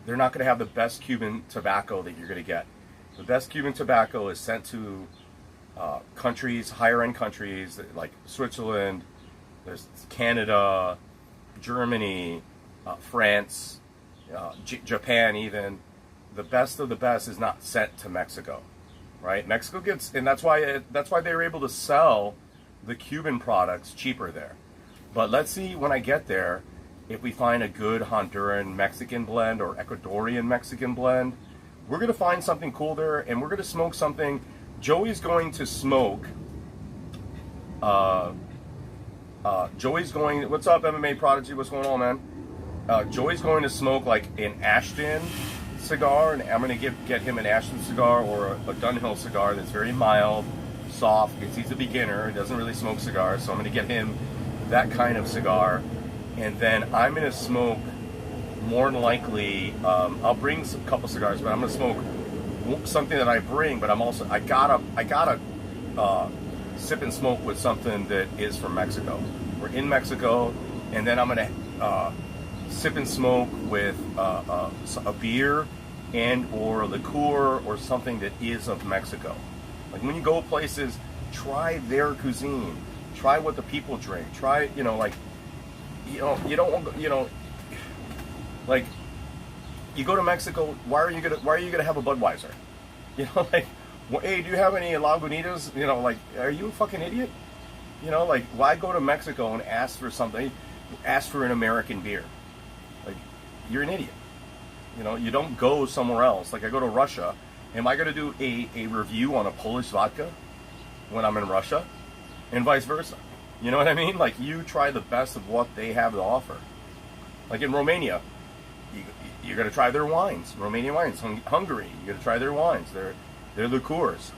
They're not going to have the best Cuban tobacco that you're going to get. The best Cuban tobacco is sent to countries, higher end countries like Switzerland, there's Canada, Germany, France, Japan even. The best of the best is not sent to Mexico, right? Mexico gets, and that's why they were able to sell the Cuban products cheaper there. But let's see when I get there if we find a good Honduran Mexican blend or Ecuadorian Mexican blend. We're going to find something cool there, and we're going to smoke something. Joey's going to smoke. Joey's going. What's up, MMA Prodigy? What's going on, man? Joey's going to smoke like an Ashton cigar, and I'm going to get him an Ashton cigar or a Dunhill cigar that's very mild, soft, because he's a beginner. He doesn't really smoke cigars, so I'm going to get him that kind of cigar. And then I'm going to smoke, more than likely, I'll bring a couple cigars, but I'm going to smoke something that I bring, but I gotta sip and smoke with something that is from Mexico. We're in Mexico, and then I'm going to sip and smoke with a beer and or a liqueur or something that is of Mexico. Like when you go places, try their cuisine, try what the people drink, try, like, you don't, like, you go to Mexico, why are you gonna have a Budweiser? Like, hey, do you have any Lagunitas? Like, are you a fucking idiot? Like, why go to Mexico and ask for something, ask for an American beer? Like, you're an idiot. You don't go somewhere else. Like, I go to Russia. Am I going to do a review on a Polish vodka when I'm in Russia? And vice versa. You know what I mean? Like, you try the best of what they have to offer. Like in Romania, you're going to try their wines. Romanian wines. Hungary, you're going to try their wines. Their liqueurs.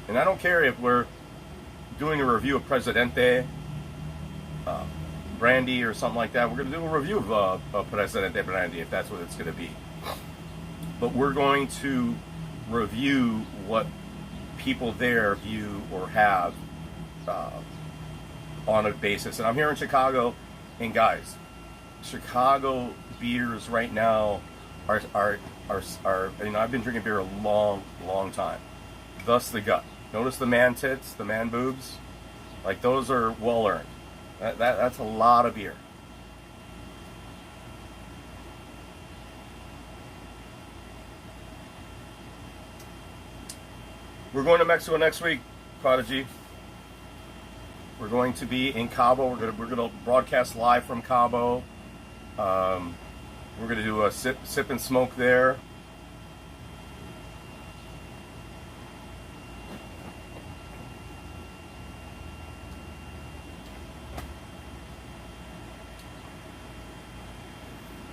And I don't care if we're doing a review of Presidente brandy or something like that. We're going to do a review of Presidente brandy if that's what it's going to be. But we're going to review what people there view or have on a basis. And I'm here in Chicago, and guys, Chicago beers right now are I've been drinking beer a long time. Thus the gut. Notice the man tits, the man boobs, like those are well earned. That's a lot of beer. We're going to Mexico next week, Prodigy. We're going to be in Cabo. We're going to broadcast live from Cabo. We're going to do a sip and smoke there.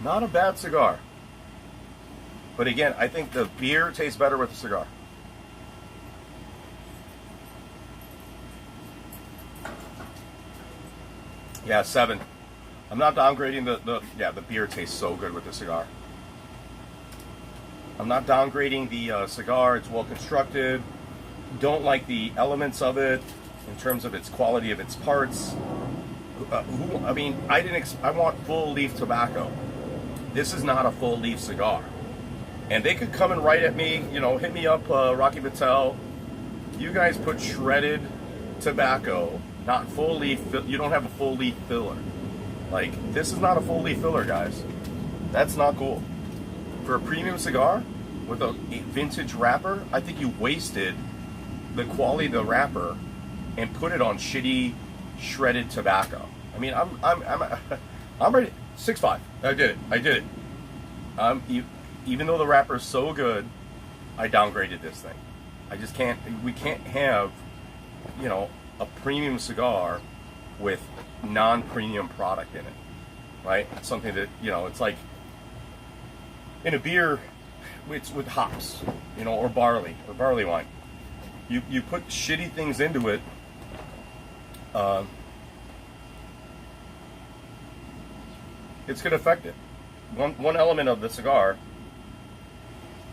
Not a bad cigar. But again, I think the beer tastes better with the cigar. Yeah, 7. I'm not downgrading the beer tastes so good with the cigar. I'm not downgrading the cigar. It's well constructed. Don't like the elements of it in terms of its quality of its parts. I want full leaf tobacco. This is not a full leaf cigar. And they could come and write at me, hit me up, Rocky Patel. You guys put shredded tobacco, not full leaf. You don't have a full leaf filler. Like, this is not a full leaf filler, guys. That's not cool. For a premium cigar with a vintage wrapper, I think you wasted the quality of the wrapper and put it on shitty shredded tobacco. I mean, I'm ready. 6.5. I did it. Even though the wrapper is so good, I downgraded this thing. I just can't. We can't have, a premium cigar with non-premium product in it, right? Something that, you know, it's like in a beer, it's with hops, you know, or barley wine. You put shitty things into it. It's going to affect it. One element of the cigar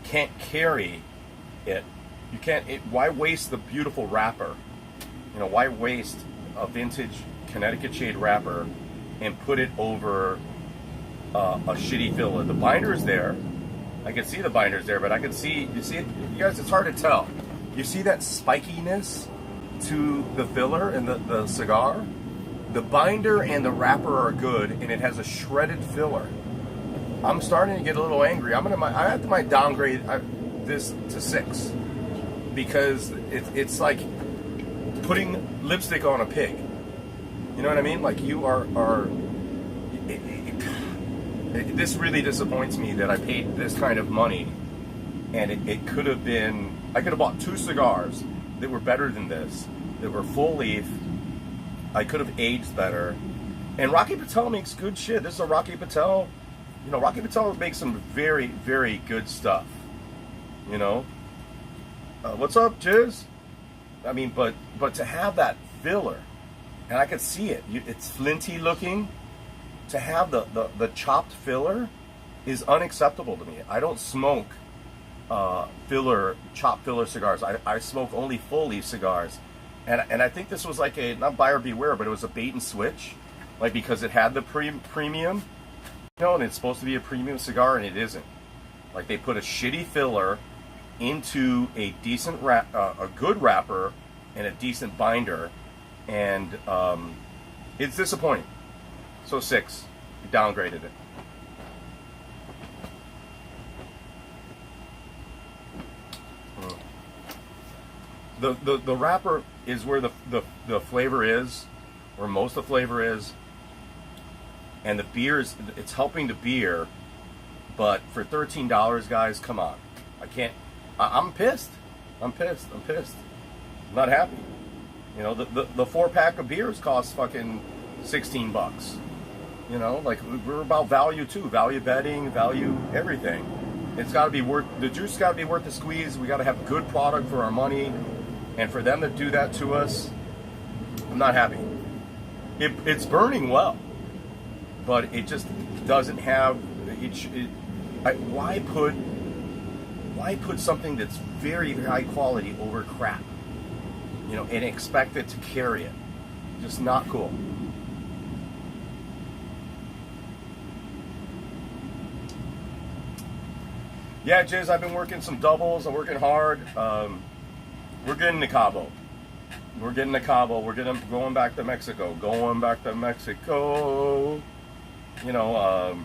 can't carry it. You can't. Why waste the beautiful wrapper? You know, why waste a vintage Connecticut shade wrapper and put it over a shitty filler? The binder is there. I can see the binder's there, but I can see, you see it, you guys, it's hard to tell. You see that spikiness to the filler and the cigar? The binder and the wrapper are good, and it has a shredded filler. I'm starting to get a little angry. I have to downgrade this to 6 because it's like putting lipstick on a pig. You know what I mean? Like you are this really disappoints me that I paid this kind of money, and it could have been, I could have bought 2 cigars that were better than this, that were full leaf. I could have aged better. And Rocky Patel makes good shit. This is a Rocky Patel. You know, Rocky Patel makes some very, very good stuff. You know? What's up, Jizz? I mean, but to have that filler, and I could see it. It's flinty looking. To have the chopped filler is unacceptable to me. I don't smoke chopped filler cigars. I smoke only full leaf cigars. And I think this was like a, not buyer beware, but it was a bait and switch. Like, because it had the premium, you know, and it's supposed to be a premium cigar, and it isn't. Like, they put a shitty filler into a decent a good wrapper and a decent binder, and it's disappointing. So 6, we downgraded it. The wrapper is where the flavor is, where most of the flavor is, and the beer is, it's helping the beer, but for $13, guys, come on. I can't, I'm pissed. I'm pissed. I'm not happy. You know, the 4-pack of beers costs fucking $16. You know, like, we're about value too, value betting, value everything. It's got to be worth, the juice got to be worth the squeeze. We got to have good product for our money. And for them to do that to us, I'm not happy. It's burning well, but it just doesn't have. Why put something that's very, very high quality over crap? You know, and expect it to carry it. Just not cool. Yeah, Jizz, I've been working some doubles. I'm working hard. We're getting to Cabo. We're going back to Mexico. You know,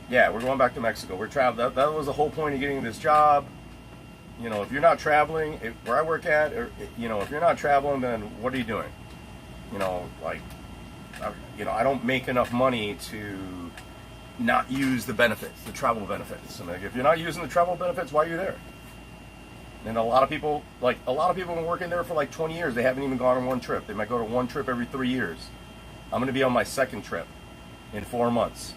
yeah, we're going back to Mexico. We're traveling. That was the whole point of getting this job. You know, if you're not traveling, where I work at, you know, if you're not traveling, then what are you doing? You know, like, I don't make enough money to not use the benefits, the travel benefits. And like, if you're not using the travel benefits, why are you there? And a lot of people have been working there for like 20 years. They haven't even gone on one trip. They might go to one trip every 3 years. I'm going to be on my 2nd trip in 4 months.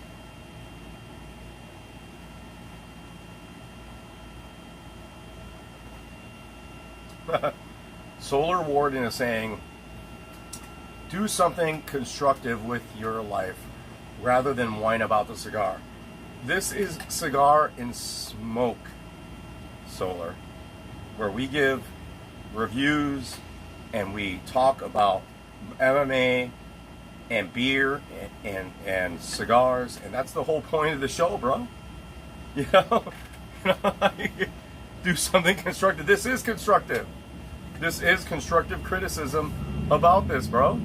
Solar Warden is saying, do something constructive with your life rather than whine about the cigar. This is Cigar and Smoke, Solar, where we give reviews and we talk about MMA and beer and cigars, and that's the whole point of the show, bro. You know, do something constructive. This is constructive. This is constructive criticism about this, bro.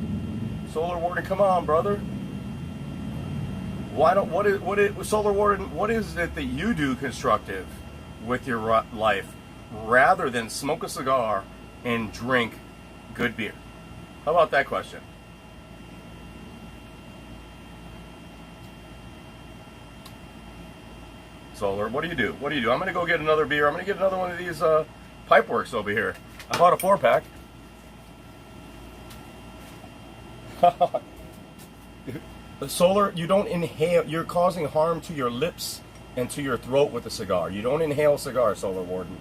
Solar Warden, come on, brother. Solar Warden, what is it that you do constructive with your life rather than smoke a cigar and drink good beer? How about that question? Solar, what do you do? I'm going to go get another beer. I'm going to get another one of these Pipeworks over here. I bought a 4-pack. The solar, you don't inhale. You're causing harm to your lips and to your throat with a cigar. You don't inhale cigar, Solar Warden.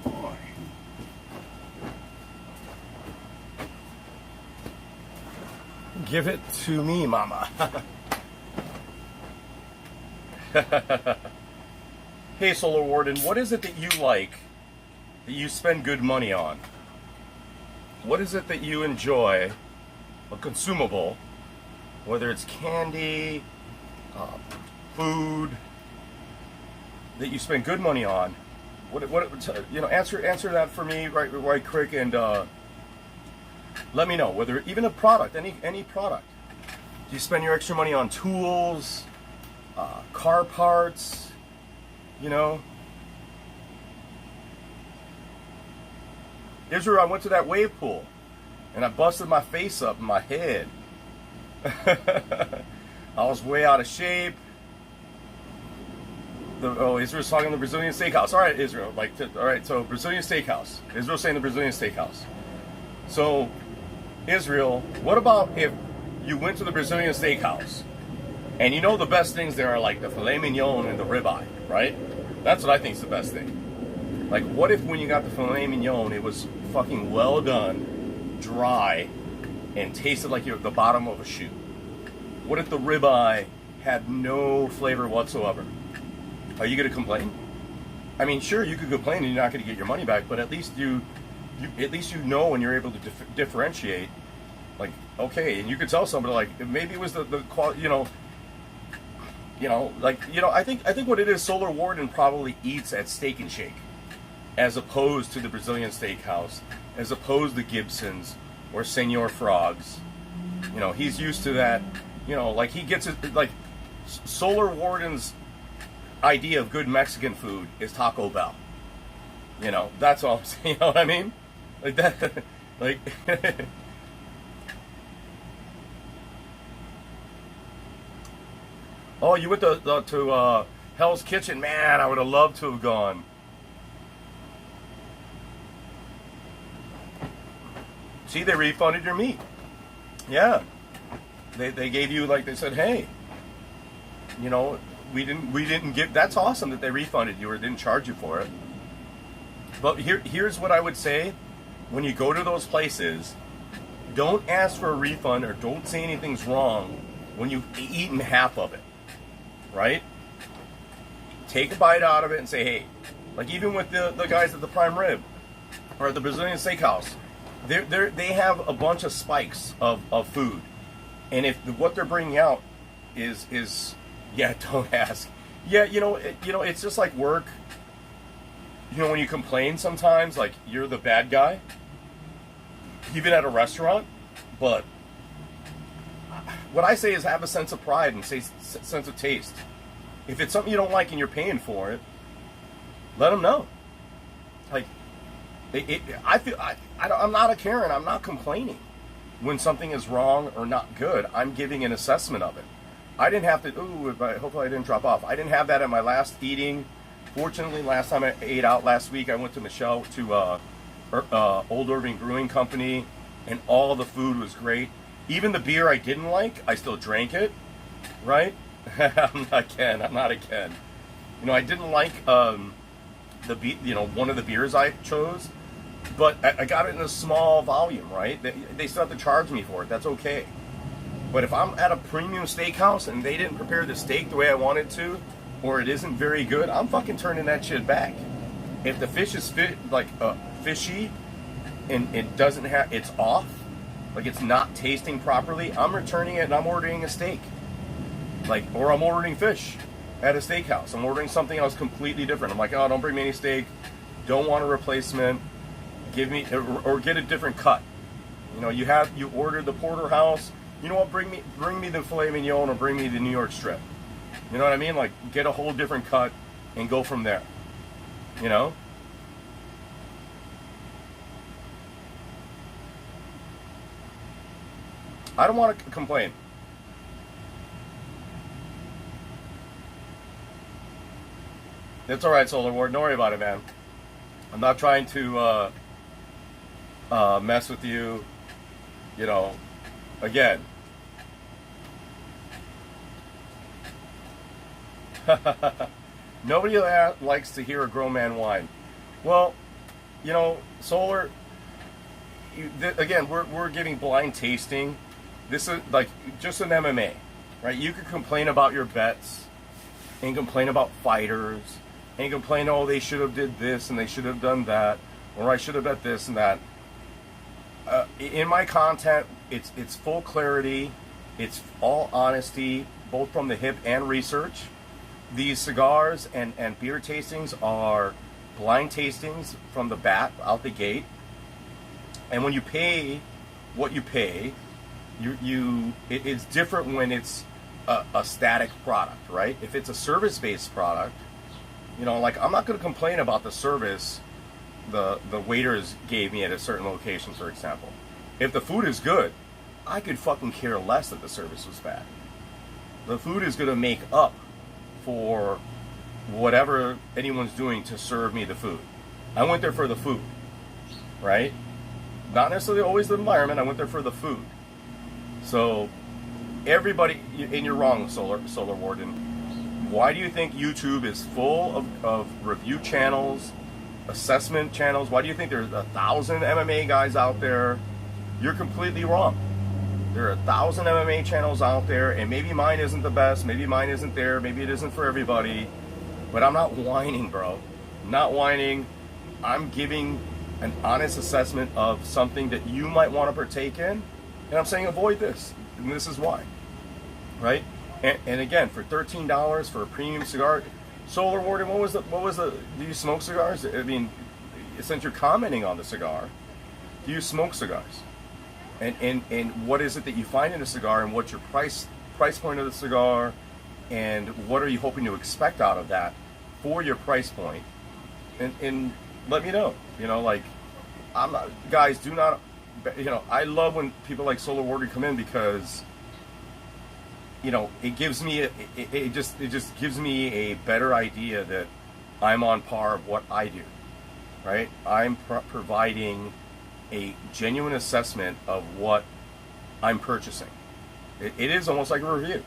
Boy. Give it to me, mama. Hey, Solar Warden, what is it that you like, that you spend good money on? What is it that you enjoy, a consumable, whether it's candy, food, that you spend good money on? Answer that for me right quick, and let me know whether even a product, any product. Do you spend your extra money on tools, car parts? You know, Israel, I went to that wave pool and I busted my face up in my head. I was way out of shape. Israel's talking the Brazilian steakhouse. All right, Israel. All right, so Brazilian steakhouse. Israel's saying the Brazilian steakhouse. So, Israel, what about if you went to the Brazilian steakhouse and you know the best things there are like the filet mignon and the ribeye, right? That's what I think is the best thing. Like, what if when you got the filet mignon, it was fucking well done, dry, and tasted like the bottom of a shoe? What if the ribeye had no flavor whatsoever? Are you going to complain? I mean, sure, you could complain and you're not going to get your money back, but at least you know, and you're able to differentiate. Like, okay, and you could tell somebody, like, maybe it was the quality, I think what it is, Solar Warden probably eats at Steak and Shake, as opposed to the Brazilian Steakhouse, as opposed to Gibson's or Senor Frogs. You know, he's used to that. You know, like, he gets it. Like, Solar Warden's idea of good Mexican food is Taco Bell. You know, that's all I'm saying. You know what I mean? Like that. Like. Oh, you went to Hell's Kitchen, man. I would have loved to have gone. See, they refunded your meat. Yeah, they gave you, like, they said, hey, you know, we didn't give. That's awesome that they refunded you or didn't charge you for it. But here's what I would say: when you go to those places, don't ask for a refund or don't say anything's wrong when you've eaten half of it. Right? Take a bite out of it and say, hey, like even with the guys at the Prime Rib or at the Brazilian Steakhouse, they have a bunch of spikes of food, and if what they're bringing out is yeah, don't ask. Yeah, it's just like work. You know, when you complain sometimes, like you're the bad guy, even at a restaurant. But what I say is have a sense of pride and sense of taste. If it's something you don't like and you're paying for it, let them know. Like, I'm not a Karen. I'm not complaining when something is wrong or not good. I'm giving an assessment of it. I didn't have to. Hopefully I didn't drop off. I didn't have that at my last eating. Fortunately, last time I ate out last week, I went to Michelle to Old Irving Brewing Company. and all the food was great. Even the beer I didn't like, I still drank it, right? I'm not a Ken. I didn't like one of the beers I chose, but I got it in a small volume, right? They still have to charge me for it. That's okay. But if I'm at a premium steakhouse and they didn't prepare the steak the way I wanted to, or it isn't very good, I'm fucking turning that shit back. If the fish is fishy and it's off, like it's not tasting properly, I'm returning it and I'm ordering a steak. Or I'm ordering fish at a steakhouse. I'm ordering something else completely different. I'm like, oh, don't bring me any steak. Don't want a replacement. Give me, or get a different cut. You ordered the porterhouse. You know what? Bring me the filet mignon, or bring me the New York strip. You know what I mean? Like, get a whole different cut and go from there. I don't want to complain. It's all right, Solar Ward. Don't worry about it, man. I'm not trying to mess with you. Again. Nobody likes to hear a grown man whine. Well, Solar. Again, we're giving blind tasting. This is like just an MMA, right? You could complain about your bets, and complain about fighters, and complain, oh, they should have did this and they should have done that, or I should have bet this and that. In my content, it's full clarity, it's all honesty, both from the hip and research. These cigars and beer tastings are blind tastings from the bat, out the gate. And when you pay what you pay, it's different when it's a static product, right? If it's a service-based product, I'm not going to complain about the service the waiters gave me at a certain location, for example. If the food is good, I could fucking care less that the service was bad. The food is going to make up for whatever anyone's doing to serve me the food. I went there for the food, right? Not necessarily always the environment. I went there for the food. So everybody, and you're wrong, Solar Warden. Why do you think YouTube is full of review channels, assessment channels? Why do you think there's 1,000 MMA guys out there? You're completely wrong. There are 1,000 MMA channels out there, and maybe mine isn't the best, maybe mine isn't there, maybe it isn't for everybody, but I'm not whining, bro. I'm not whining. I'm giving an honest assessment of something that you might want to partake in, and I'm saying avoid this, and this is why, right? And again, for $13 for a premium cigar, Solar Warden, what was the? Do you smoke cigars? I mean, since you're commenting on the cigar, do you smoke cigars? And what is it that you find in a cigar, and what's your price point of the cigar, and what are you hoping to expect out of that for your price point? And let me know. I'm not, guys. Do not. I love when people like Solar Warden come in, because it gives me it just gives me a better idea that I'm on par of what I do, right? I'm providing a genuine assessment of what I'm purchasing. It is almost like a review.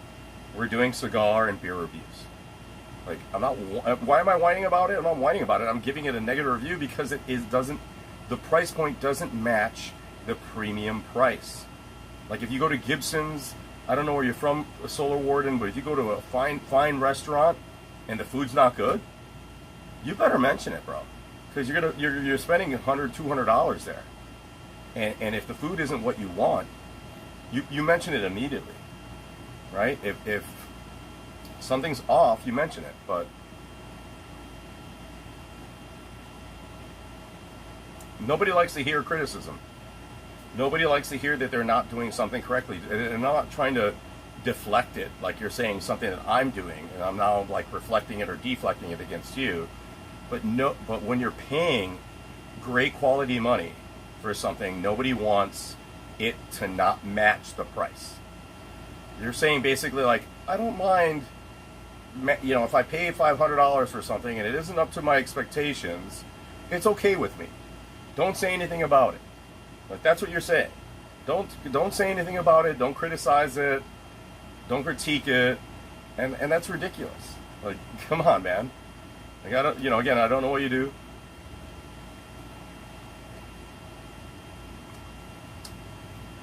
We're doing cigar and beer reviews. Like, I'm not. Why am I whining about it? I'm not whining about it. I'm giving it a negative review because doesn't. The price point doesn't match the premium price. Like, if you go to Gibson's, I don't know where you're from, Solar Warden, but if you go to a fine restaurant and the food's not good, you better mention it, bro, because you're spending $100, $200 there, and if the food isn't what you want, you mention it immediately, right? If something's off, you mention it. But nobody likes to hear criticism. Nobody likes to hear that they're not doing something correctly. And I'm not trying to deflect it, like you're saying something that I'm doing, and I'm now like reflecting it or deflecting it against you. But when you're paying great quality money for something, nobody wants it to not match the price. You're saying basically, like, I don't mind, if I pay $500 for something and it isn't up to my expectations, it's okay with me. Don't say anything about it. Like, that's what you're saying. Don't say anything about it. Don't criticize it. Don't critique it. And that's ridiculous. Like, come on, man. Like, I don't, again, I don't know what you do.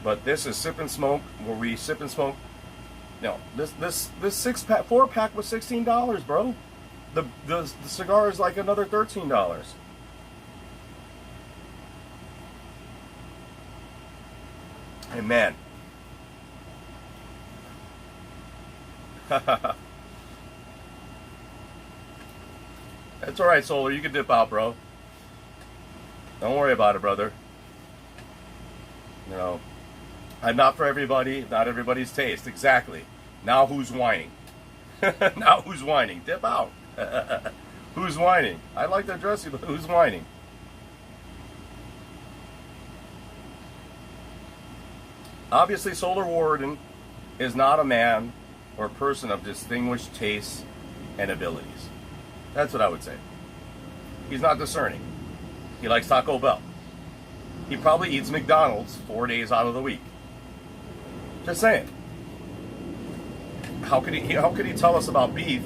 But this is Sip and Smoke, where we sip and smoke. No, this 4-pack was $16, bro. The cigar is like another $13. And man, that's all right, Solar. You can dip out, bro. Don't worry about it, brother. I'm not for everybody. Not everybody's taste. Exactly. Now who's whining? Now who's whining? Dip out. Who's whining? I like to address you, but who's whining? Obviously, Solar Warden is not a man or person of distinguished tastes and abilities. That's what I would say. He's not discerning. He likes Taco Bell. He probably eats McDonald's 4 days out of the week. Just saying. How could he tell us about beef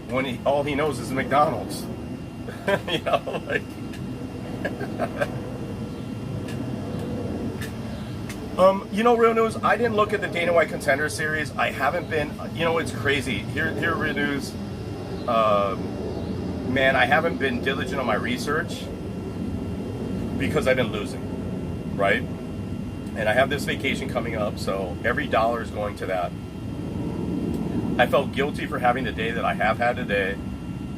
when all he knows is McDonald's? Like. Real news, I didn't look at the Dana White Contender Series. I haven't been, it's crazy. Here, real news, man, I haven't been diligent on my research because I've been losing, right? And I have this vacation coming up, so every dollar is going to that. I felt guilty for having the day that I have had today.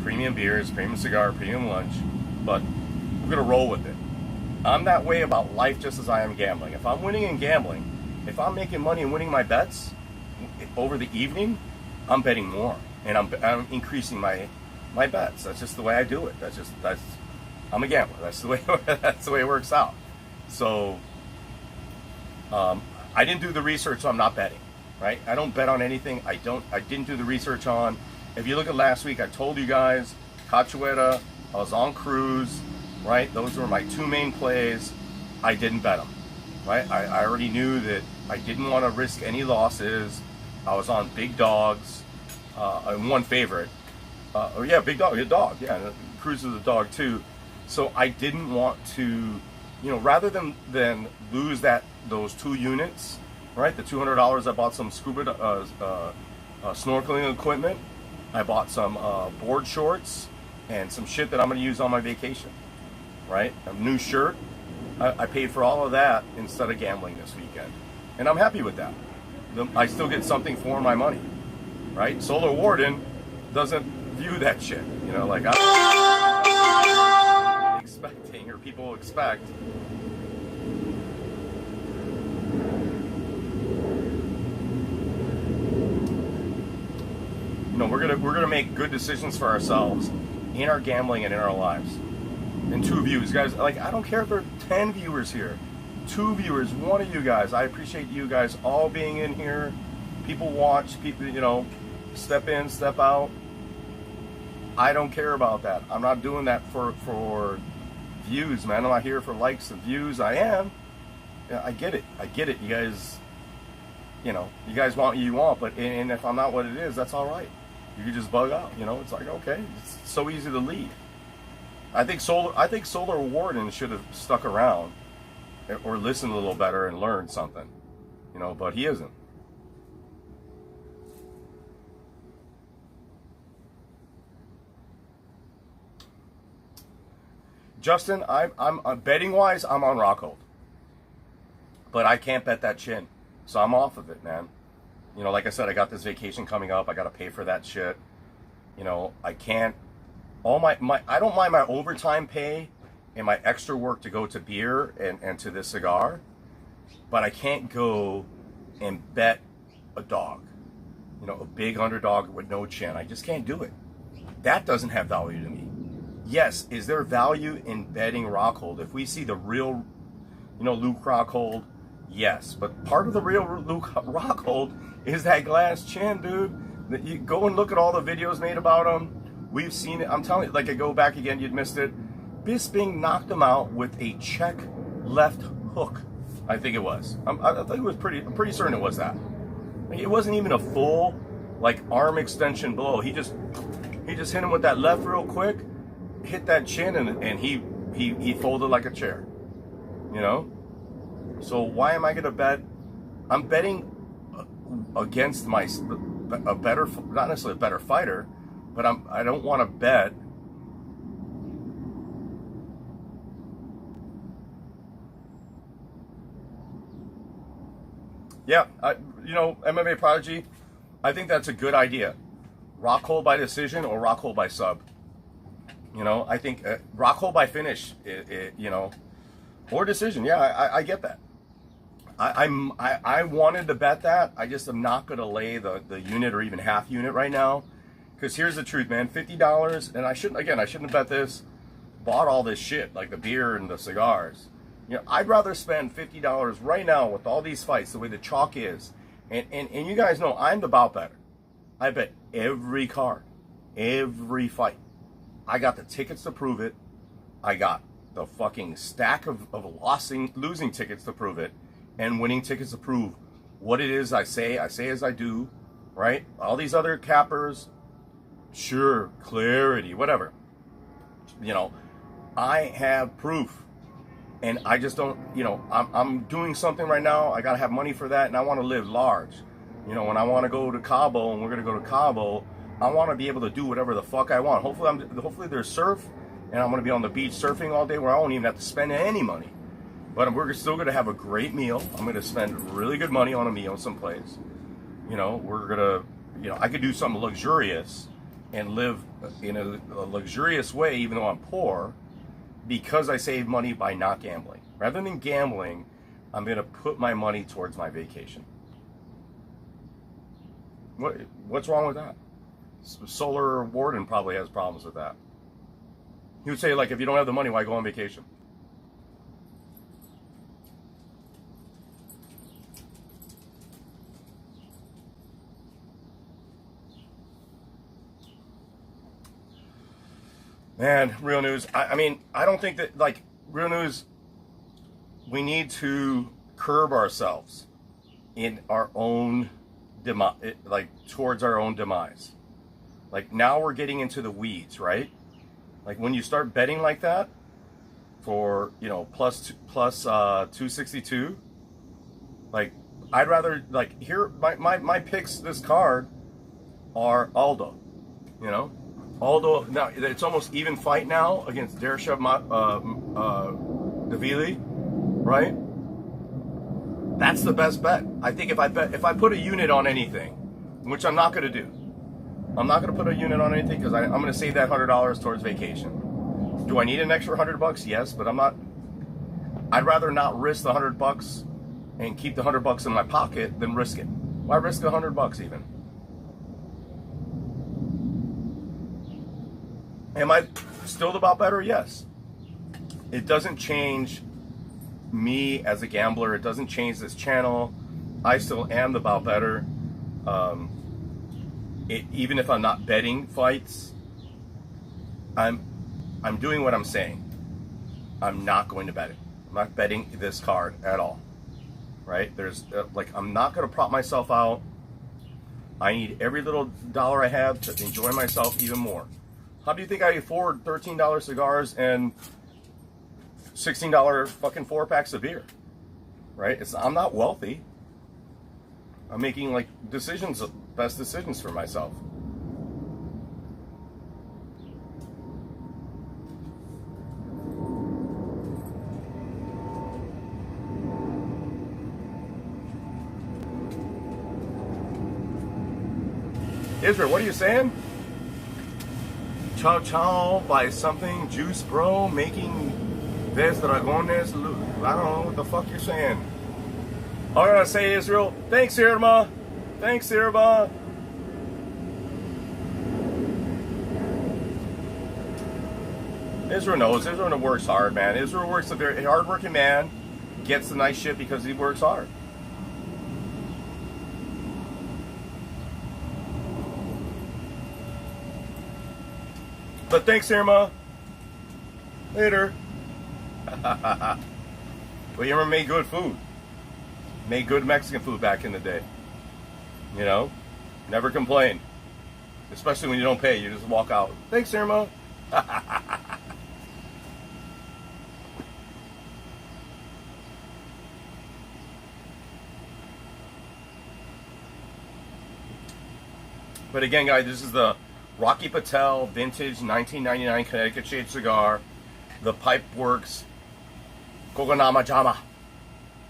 Premium beers, premium cigar, premium lunch, but we're going to roll with it. I'm that way about life just as I am gambling. If I'm winning in gambling, if I'm making money and winning my bets over the evening, I'm betting more. And I'm increasing my bets. That's just the way I do it. I'm a gambler. That's the way it works out. So I didn't do the research, so I'm not betting. Right? I don't bet on anything. I didn't do the research on. If you look at last week, I told you guys, Cachoeira, I was on cruise. Right? Those were my two main plays. I didn't bet them. Right? I already knew that I didn't want to risk any losses. I was on big dogs. And one favorite. Big dog. A dog. Yeah, Cruise is a dog too. So I didn't want to, rather than lose those 2 units, right? The $200 I bought some scuba snorkeling equipment. I bought some board shorts and some shit that I'm going to use on my vacation. Right? A new shirt. I paid for all of that instead of gambling this weekend. And I'm happy with that. I still get something for my money. Right? Solar Warden doesn't view that shit. Like I'm expecting, or people expect. We're gonna make good decisions for ourselves in our gambling and in our lives. And 2 views, guys. Like, I don't care if there are 10 viewers here. 2 viewers, 1 of you guys. I appreciate you guys all being in here. People watch, people, step in, step out. I don't care about that. I'm not doing that for views, man. I'm not here for likes and views. I am. Yeah, I get it. You guys, you guys want what you want, and if I'm not what it is, that's all right. You can just bug out. It's like, okay, it's so easy to leave. I think Solar Warden should have stuck around or listened a little better and learned something, but he isn't. Justin, I'm betting wise, I'm on Rockhold, but I can't bet that chin, so I'm off of it, man. Like I said, I got this vacation coming up. I got to pay for that shit. I can't. I don't mind my overtime pay and my extra work to go to beer and to this cigar, but I can't go and bet a dog, a big underdog with no chin. I just can't do it. That doesn't have value to me. Yes, is there value in betting Rockhold? If we see the real, Luke Rockhold, yes. But part of the real Luke Rockhold is that glass chin, dude. You go and look at all the videos made about him. We've seen it. I'm telling you, like I go back again, you'd missed it. Bisping knocked him out with a check left hook. I think it was. I think it was I'm pretty certain it was that. It wasn't even a full, like, arm extension blow. He just hit him with that left real quick, hit that chin, and he folded like a chair. You know? So why am I going to bet? I'm betting against a better, not necessarily a better fighter, but I don't want to bet. Yeah, MMA Prodigy, I think that's a good idea. Rockhold by decision or Rockhold by sub. You know, I think Rockhold by finish, or decision. Yeah, I get that. I wanted to bet that. I just am not going to lay the unit or even half unit right now. Because here's the truth, man. $50, and I shouldn't have bet this. Bought all this shit, like the beer and the cigars. You know, I'd rather spend $50 right now with all these fights, the way the chalk is. And you guys know I'm the bout better. I bet every card, every fight. I got the tickets to prove it. I got the fucking stack of losing tickets to prove it, and winning tickets to prove what it is I say as I do, right? All these other cappers, sure, clarity, whatever. You know, I have proof. And I just don't, I'm doing something right now. I got to have money for that, and I want to live large. You know, when I want to go to Cabo, and we're going to go to Cabo, I want to be able to do whatever the fuck I want. Hopefully there's surf, and I'm going to be on the beach surfing all day where I won't even have to spend any money. But we're still going to have a great meal. I'm going to spend really good money on a meal someplace. You know, we're going to, I could do something luxurious and live in a luxurious way, even though I'm poor, because I save money by not gambling. Rather than gambling, I'm going to put my money towards my vacation. What's wrong with that? Solar Warden probably has problems with that. He would say, like, if you don't have the money, why go on vacation? Man, real news. I don't think that, like, real news, we need to curb ourselves in our own towards our own demise. Like, now we're getting into the weeds, right? Like, when you start betting like that for, plus 262, like, I'd rather, like, here, my picks this card are Aldo, Aldo, now it's almost even fight now against Dershev Davili, right? That's the best bet. I think if I put a unit on anything, which I'm not going to do, I'm not going to put a unit on anything because I'm going to save that $100 towards vacation. Do I need an extra $100? Yes, but I'm not. I'd rather not risk the $100 and keep the $100 in my pocket than risk it. Why risk $100 even? Am I still the bout better? Yes. It doesn't change me as a gambler. It doesn't change this channel. I still am the bout better. Even if I'm not betting fights, I'm doing what I'm saying. I'm not going to bet it. I'm not betting this card at all. Right? There's I'm not going to prop myself out. I need every little dollar I have to enjoy myself even more. How do you think I afford $13 cigars and $16 fucking 4-packs of beer? Right? I'm not wealthy. I'm making best decisions for myself. Israel, what are you saying? Chow chow by something, juice bro, making des dragones. I don't know what the fuck you're saying. All I gotta say, Israel, thanks, Irma. Thanks, Irma. Israel knows. Israel works hard, man. Israel works a very hard-working man. Gets the nice shit because he works hard. But thanks, Irma. Later. Well, Irma made good food. Made good Mexican food back in the day. You know? Never complain. Especially when you don't pay. You just walk out. Thanks, Irma. But again, guys, this is the Rocky Patel Vintage 1999 Connecticut Shade Cigar. The Pipeworks Coconanajama.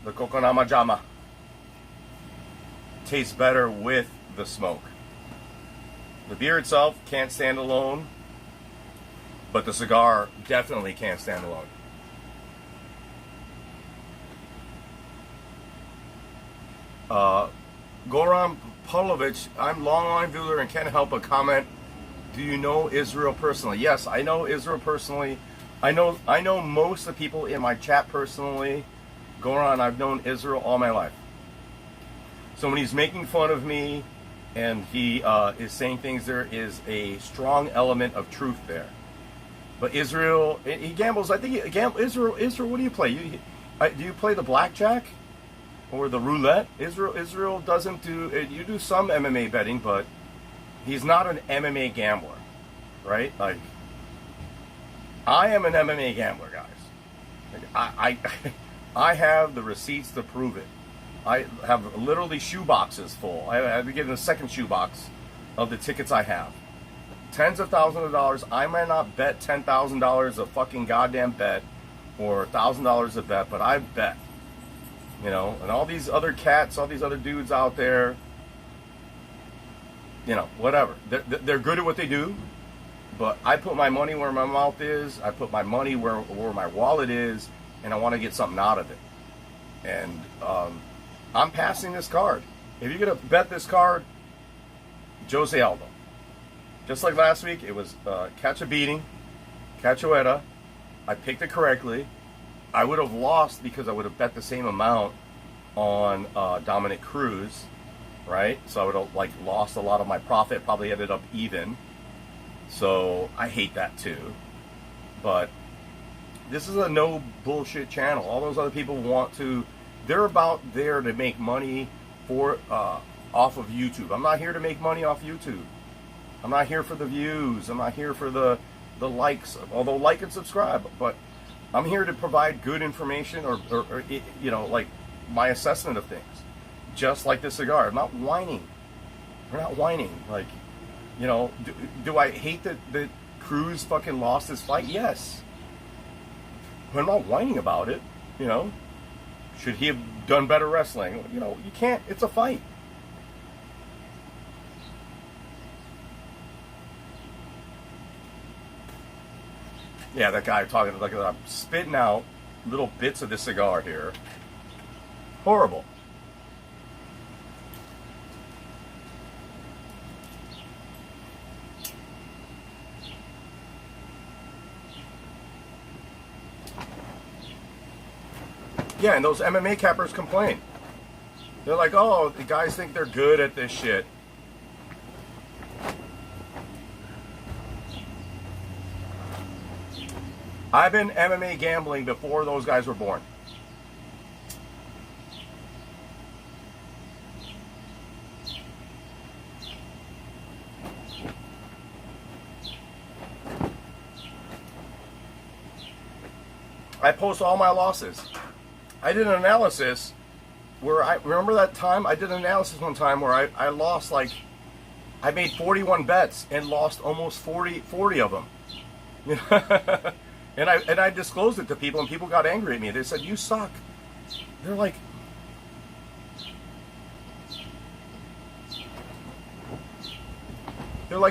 The Coconanajama. Tastes better with the smoke. The beer itself can't stand alone, but the cigar definitely can't stand alone. Goran Pavlovich, I'm long-line viewer and can't help but comment. Do you know Israel personally? Yes, I know Israel personally. I know most of the people in my chat personally. Goran, I've known Israel all my life. So when he's making fun of me and he is saying things, there is a strong element of truth there. But Israel, he gambles. I think Israel. What do you play? Do you play the blackjack or the roulette? Israel doesn't do. You do some MMA betting, but he's not an MMA gambler, right? Like, I am an MMA gambler, guys. Like, I have the receipts to prove it. I have literally shoe boxes full. I have to get in the second shoe box of the tickets I have. Tens of thousands of dollars. I might not bet $10,000 a fucking goddamn bet or $1,000 a bet, but I bet. You know, and all these other cats, all these other dudes out there, you know, whatever. They're good at what they do, but I put my money where my mouth is. I put my money where my wallet is, and I want to get something out of it. And I'm passing this card. If you're going to bet this card, Jose Aldo. Just like last week, it was catch a beating, Cachoeira. I picked it correctly. I would have lost because I would have bet the same amount on Dominic Cruz, right? So I would have lost a lot of my profit, probably ended up even. So I hate that too. But this is a no bullshit channel. All those other people they're about there to make money off of YouTube. I'm not here to make money off YouTube. I'm not here for the views. I'm not here for the likes, although like and subscribe. But I'm here to provide good information or you know, like my assessment of things. Just like this cigar. I'm not whining. We're not whining. Like, you know, do I hate that Cruz fucking lost his fight? Yes. But I'm not whining about it, you know. Should he have done better wrestling? You know, you can't. It's a fight. Yeah, that guy talking like I'm spitting out little bits of this cigar here. Horrible. Yeah, and those MMA cappers complain. They're like, oh, the guys think they're good at this shit. I've been MMA gambling before those guys were born. I post all my losses. I did an analysis where remember that time I did an analysis one time where I lost I made 41 bets and lost almost 40 of them. You know? And I disclosed it to people and people got angry at me. They said, you suck. They're like,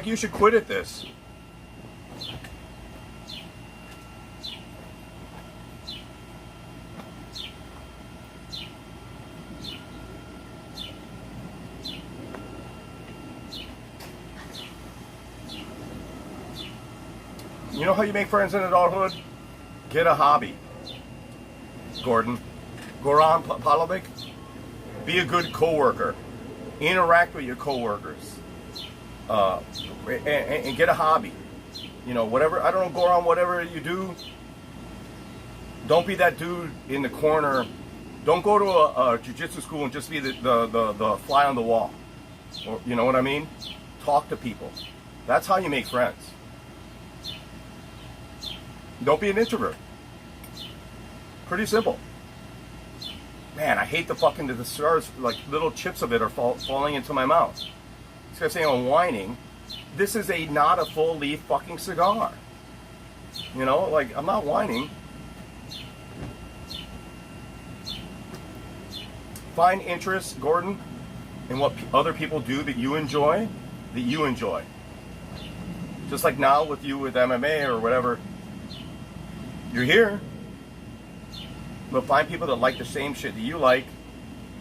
you should quit at this. You know how you make friends in adulthood? Get a hobby. Goran Pavlovic. Be a good coworker. Interact with your coworkers. And get a hobby. You know, whatever. I don't know, Goran. Whatever you do, don't be that dude in the corner Don't go to a jiu-jitsu school and just be the fly on the wall. Or, you know what I mean? Talk to people. That's how you make friends. Don't be an introvert. Pretty simple. Man, I hate the cigars, like little chips of it are falling into my mouth. This guy's saying I'm whining. This is not a full leaf fucking cigar. You know, like, I'm not whining. Find interest, Gordon, in what other people do that you enjoy. Just like now with you with MMA or whatever. You're here. But find people that like the same shit that you like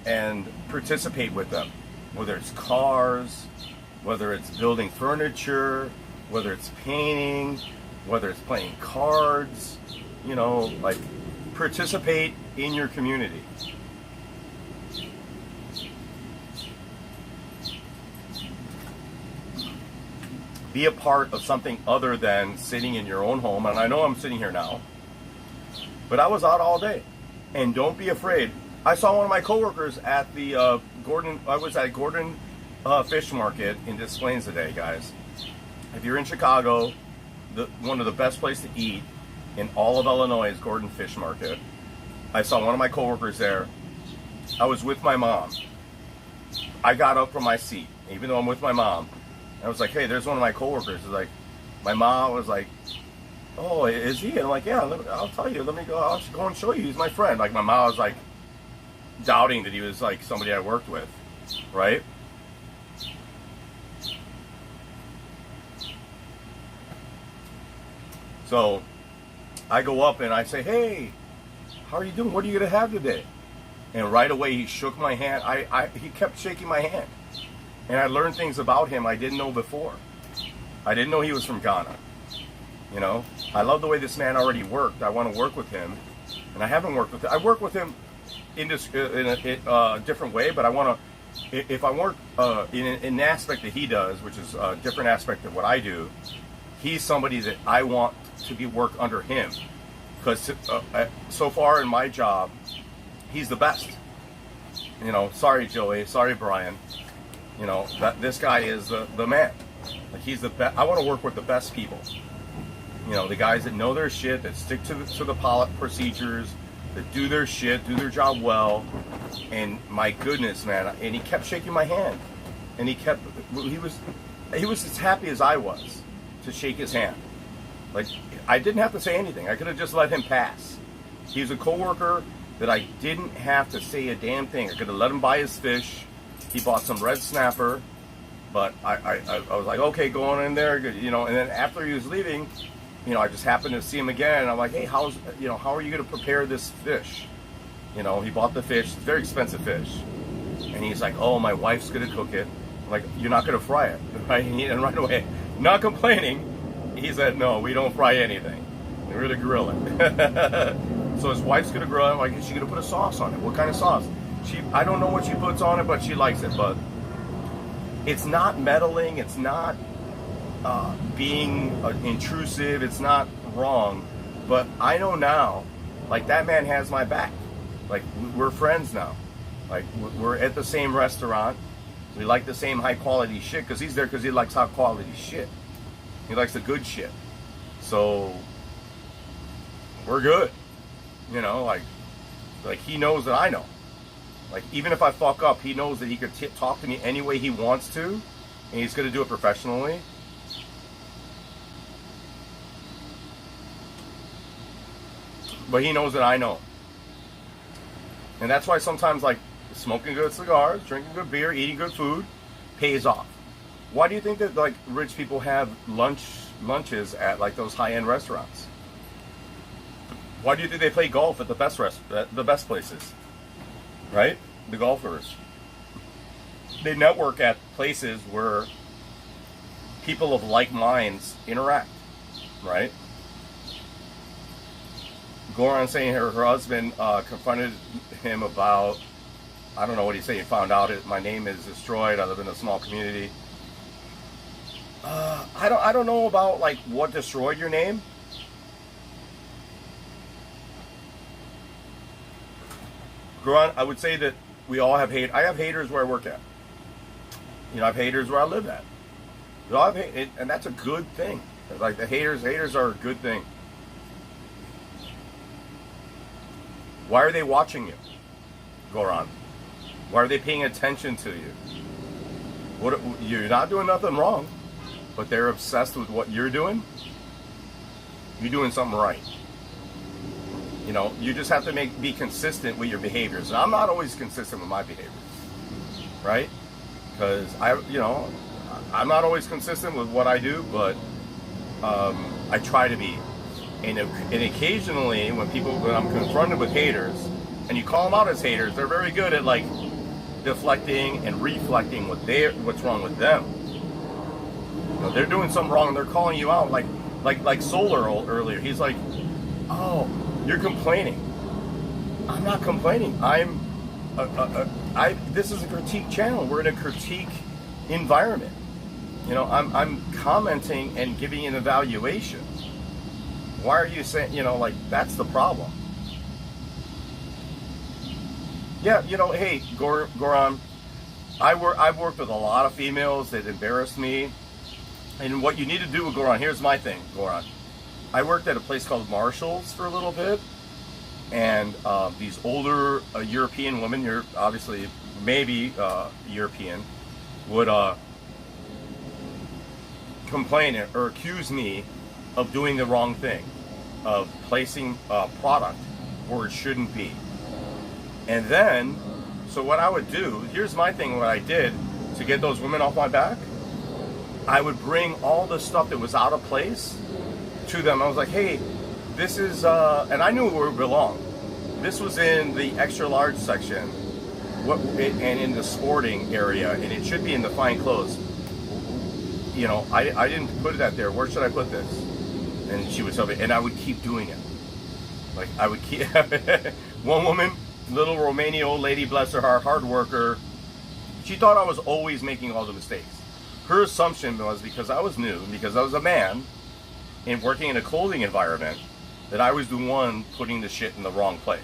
and participate with them. Whether it's cars, whether it's building furniture, whether it's painting, whether it's playing cards, you know, like, participate in your community. Be a part of something other than sitting in your own home. And I know I'm sitting here now, but I was out all day. And don't be afraid. I saw one of my coworkers at the I was at Gordon Fish Market in Des Plaines today, guys. If you're in Chicago, one of the best places to eat in all of Illinois is Gordon Fish Market. I saw one of my coworkers there. I was with my mom. I got up from my seat, even though I'm with my mom. I was like, hey, there's one of my coworkers. It's like, my mom was like, oh, is he? And I'm like, yeah, I'll tell you. I'll go and show you. He's my friend. Like, my mom was like doubting that he was like somebody I worked with, right? So I go up and I say, hey, how are you doing? What are you going to have today? And right away he shook my hand. He kept shaking my hand. And I learned things about him I didn't know before. I didn't know he was from Ghana. You know, I love the way this man already worked. I want to work with him. And I haven't worked with him. I work with him in a different way, but I want to, if I work in an aspect that he does, which is a different aspect of what I do, he's somebody that I want to work under him. Because so far in my job, he's the best. You know, sorry Joey, sorry Brian. You know, this guy is the man. Like, he's the best. I want to work with the best people. You know, the guys that know their shit, that stick to the procedures, that do their shit, do their job well. And my goodness, man, and he kept shaking my hand. And he was as happy as I was to shake his hand. Like, I didn't have to say anything. I could have just let him pass. He's a coworker that I didn't have to say a damn thing. I could have let him buy his fish. He bought some red snapper, but I was like, okay, go on in there, you know. And then after he was leaving, you know, I just happened to see him again, and I'm like, hey, how are you going to prepare this fish? You know, he bought the fish. It's very expensive fish, and he's like, oh, my wife's going to cook it. I'm like, you're not going to fry it, right? And right away, not complaining, he said, no, we don't fry anything. We're going to grill it. So his wife's going to grill it. I'm like, is she going to put a sauce on it? What kind of sauce? I don't know what she puts on it, but she likes it. But it's not meddling. It's not being intrusive. It's not wrong. But I know now, like, that man has my back. Like, we're friends now. Like, we're at the same restaurant. We like the same high quality shit because he's there because he likes high quality shit. He likes the good shit. So we're good. You know, like he knows that I know. Like, even if I fuck up, he knows that he could talk to me any way he wants to, and he's going to do it professionally. But he knows that I know. And that's why sometimes, like, smoking good cigars, drinking good beer, eating good food pays off. Why do you think that, like, rich people have lunches at, like, those high-end restaurants? Why do you think they play golf at the best places? Right? The golfers. They network at places where people of like minds interact. Right? Goran saying her husband confronted him about, I don't know what he's saying, he found out my name is destroyed, I live in a small community. I don't know about, like, what destroyed your name. Goran, I would say that we all have hate. I have haters where I work at. You know, I have haters where I live at. We all have hate, and that's a good thing. Like the haters are a good thing. Why are they watching you, Goran? Why are they paying attention to you? You're not doing nothing wrong, but they're obsessed with what you're doing. You're doing something right. You know, you just have to be consistent with your behaviors. And I'm not always consistent with my behaviors, right? Because I'm not always consistent with what I do, but I try to be. And occasionally, when I'm confronted with haters, and you call them out as haters, they're very good at like deflecting and reflecting what's wrong with them. You know, they're doing something wrong, and they're calling you out, like Solar earlier. He's like, "Oh, you're complaining." I'm not complaining. This is a critique channel. We're in a critique environment. You know, I'm commenting and giving an evaluation. Why are you saying, like, that's the problem? Yeah, hey, Goran, I've worked with a lot of females that embarrassed me. And what you need to do with Goran, here's my thing, Goran. I worked at a place called Marshall's for a little bit. And these older European women, you're obviously maybe European, would complain or accuse me of doing the wrong thing, of placing a product where it shouldn't be. And then, so what I would do, here's my thing, what I did to get those women off my back, I would bring all the stuff that was out of place to them. I was like, hey, this is, and I knew where it belonged. This was in the extra large section, and in the sporting area, and it should be in the fine clothes. You know, I didn't put that there. Where should I put this? And she would tell me, and I would keep doing it. Like, I would keep, one woman, little Romanian old lady, bless her heart, hard worker, she thought I was always making all the mistakes. Her assumption was because I was new, because I was a man, and working in a clothing environment, that I was the one putting the shit in the wrong place.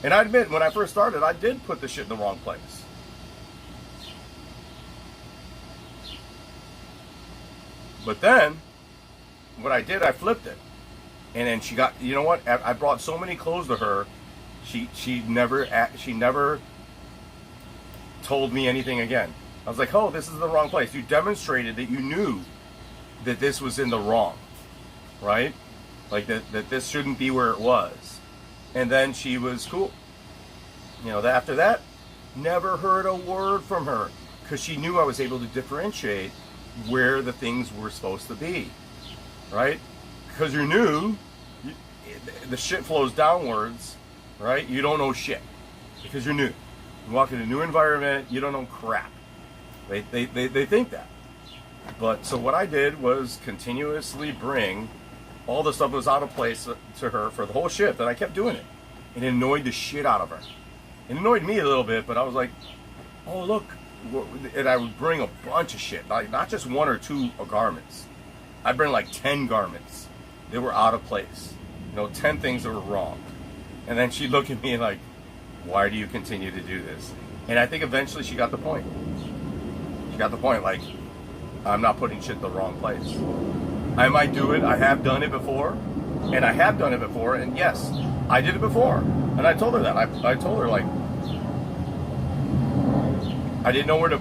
And I admit, when I first started, I did put the shit in the wrong place. But then, what I did, I flipped it. And then she got, you know what? I brought so many clothes to her, she never told me anything again. I was like, oh, this is the wrong place. You demonstrated that you knew that this was in the wrong, right? Like that this shouldn't be where it was. And then she was cool. You know, after that, never heard a word from her, because she knew I was able to differentiate where the things were supposed to be, right? Because you're new, the shit flows downwards, right? You don't know shit because you're new. You walk in a new environment, you don't know crap. They think that. But so what I did was continuously bring all the stuff that was out of place to her for the whole shift, and I kept doing it. It annoyed the shit out of her. It annoyed me a little bit, but I was like, oh, look. And I would bring a bunch of shit, like not just one or two garments. I'd bring like 10 garments that were out of place. 10 things that were wrong. And then she'd look at me like, why do you continue to do this? And I think eventually she got the point. She got the point, like, I'm not putting shit in the wrong place. I might do it. I have done it before. And yes, I did it before. And I told her that. I told her, like, I didn't know where to,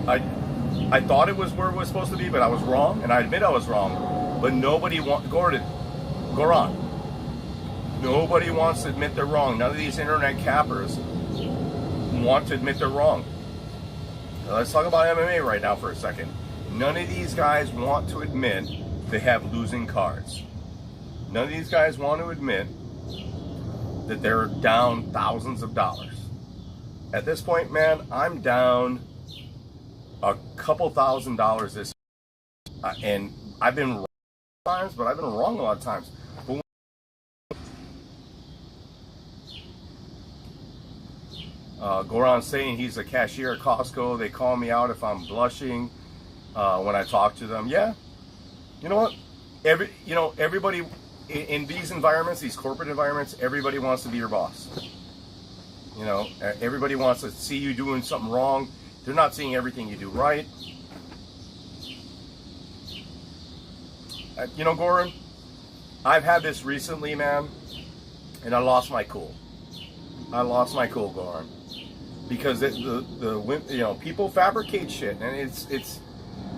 I thought it was where it was supposed to be, but I was wrong, and I admit I was wrong. But nobody Goran, nobody wants to admit they're wrong. None of these internet cappers want to admit they're wrong. Now, let's talk about MMA right now for a second. None of these guys want to admit they have losing cards. None of these guys want to admit that they're down thousands of dollars. At this point, man, I'm down a couple $1,000s this year. And I've been wrong times, but I've been wrong a lot of times. Goran's saying he's a cashier at Costco. They call me out if I'm blushing when I talk to them. Yeah, you know what? Everybody in these environments, these corporate environments, everybody wants to be your boss. You know, everybody wants to see you doing something wrong. They're not seeing everything you do right. You know, Goran, I've had this recently, man, and I lost my cool. I lost my cool, Goran, because people fabricate shit, and it's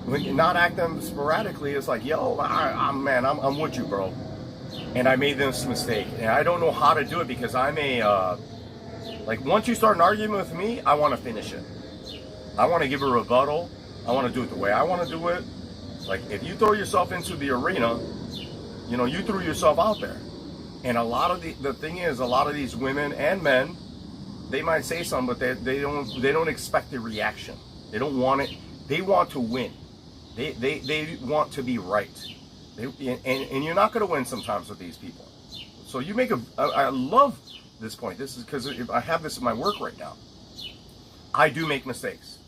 when you're not acting sporadically, it's like, yo, I'm with you, bro. And I made this mistake, and I don't know how to do it because I'm like, once you start an argument with me, I want to finish it. I want to give a rebuttal. I want to do it the way I want to do it. Like, if you throw yourself into the arena, you know, you threw yourself out there. And a lot of the thing is, a lot of these women and men, they might say something, but they don't expect the reaction. They don't want it. They want to win. They want to be right. And you're not going to win sometimes with these people. So you make I love this point. This is because I have this in my work right now. I do make mistakes,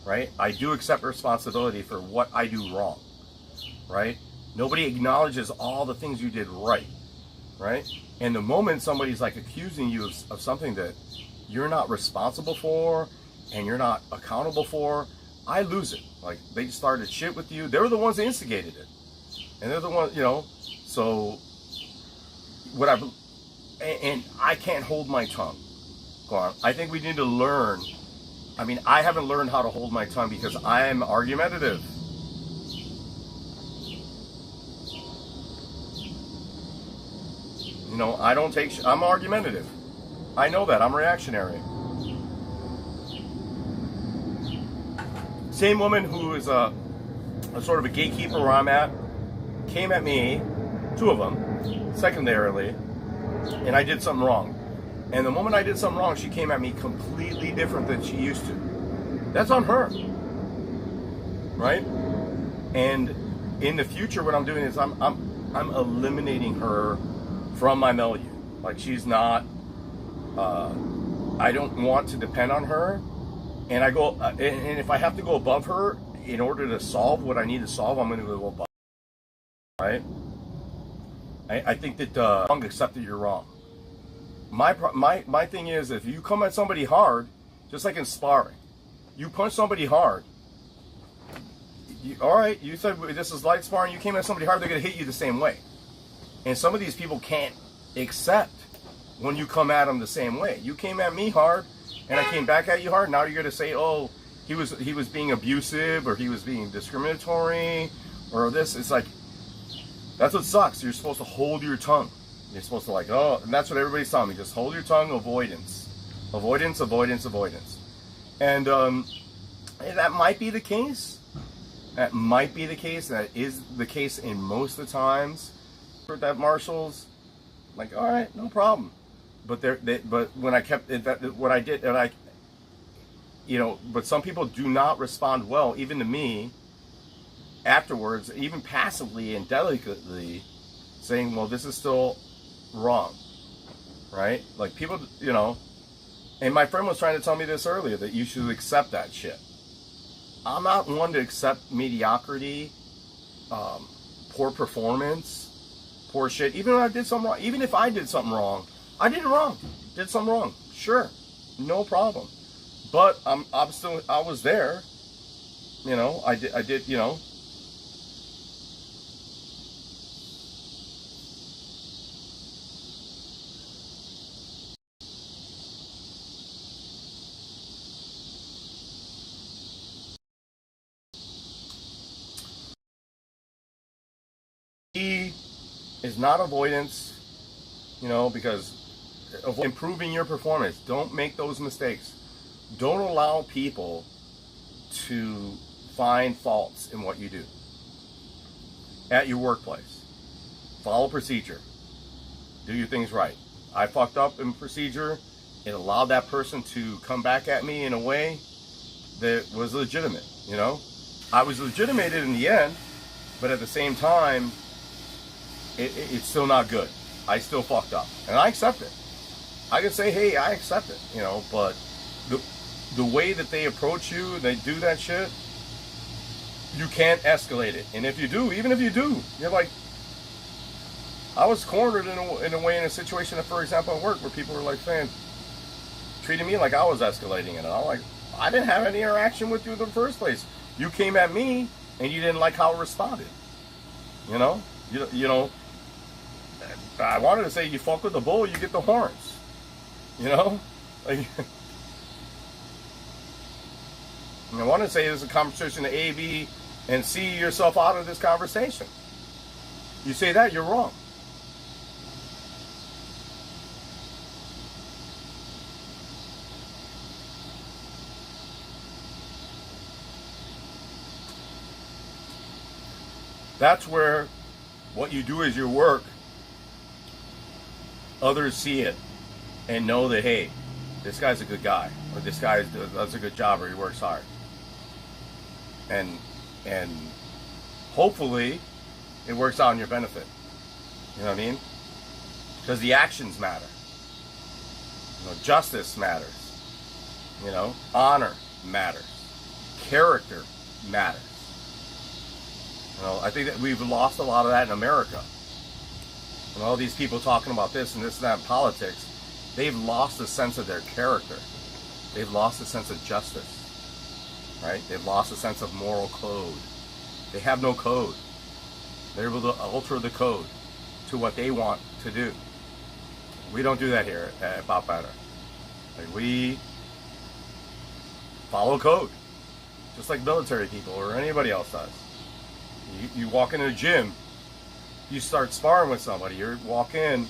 right? I do accept responsibility for what I do wrong, right? Nobody acknowledges all the things you did right, right? And the moment somebody's like accusing you of something that you're not responsible for and you're not accountable for, I lose it. Like, they started shit with you. They were the ones that instigated it. And they're the ones, you know, so and I can't hold my tongue. Go on. I think we need to learn. I mean, I haven't learned how to hold my tongue because I am argumentative. You know, I don't take I'm argumentative. I know that. I'm reactionary. Same woman who is a sort of a gatekeeper where I'm at came at me, two of them, secondarily, and I did something wrong. And the moment I did something wrong, she came at me completely different than she used to. That's on her, right? And in the future, what I'm doing is I'm eliminating her from my milieu. Like, she's not. I don't want to depend on her, and I go. And if I have to go above her in order to solve what I need to solve, I'm going to go above. Right? I think that wrong, accept that you're wrong. My thing is, if you come at somebody hard, just like in sparring, you punch somebody hard. All right, you said this is light sparring. You came at somebody hard, they're gonna hit you the same way. And some of these people can't accept when you come at them the same way. You came at me hard, and I came back at you hard. Now you're gonna say, oh, he was being abusive, or he was being discriminatory, or this. It's like, that's what sucks. You're supposed to hold your tongue. You're supposed to, like, oh, and that's what everybody's telling me. Just hold your tongue, avoidance. Avoidance, avoidance, avoidance. And that might be the case. That might be the case. That is the case in most of the times. That Marshall's, like, all right, no problem. But but when I kept it, what I did, and I, you know, but some people do not respond well, even to me, afterwards, even passively and delicately, saying, well, this is still wrong, right? Like, people, you know, and my friend was trying to tell me this earlier, that you should accept that shit. I'm not one to accept mediocrity, poor performance, poor shit. Even if I did something wrong, I did it wrong, did something wrong, sure, no problem. But I was there, you know, I did, you know. Is not avoidance, you know, because improving your performance. Don't make those mistakes. Don't allow people to find faults in what you do at your workplace. Follow procedure. Do your things right. I fucked up in procedure. It allowed that person to come back at me in a way that was legitimate, you know. I was legitimated in the end, but at the same time, it's still not good. I still fucked up, and I accept it. I can say, hey, I accept it, you know, but the way that they approach you, they do that shit, you can't escalate it. And if you do, even if you do, you're like, I was cornered in a way in a situation, for example, at work, where people were like saying, treated me like I was escalating it. And I'm like, I didn't have any interaction with you in the first place. You came at me and you didn't like how I responded. You know? You know, I wanted to say you fuck with the bull, you get the horns. You know? Like, I want to say this is a conversation to A, B, and C yourself out of this conversation. You say that, you're wrong. That's where what you do is your work. Others see it and know that, hey, this guy's a good guy, or this guy does a good job, or he works hard. And hopefully it works out in your benefit. You know what I mean? Because the actions matter. You know, justice matters. You know, honor matters. Character matters. You know, I think that we've lost a lot of that in America. And all these people talking about this and that in politics, they've lost a sense of their character. They've lost a sense of justice. Right? They've lost a sense of moral code. They have no code. They're able to alter the code to what they want to do. We don't do that here at About Better. Like, we follow code, just like military people or anybody else does. You walk into a gym, you start sparring with somebody, you walk in,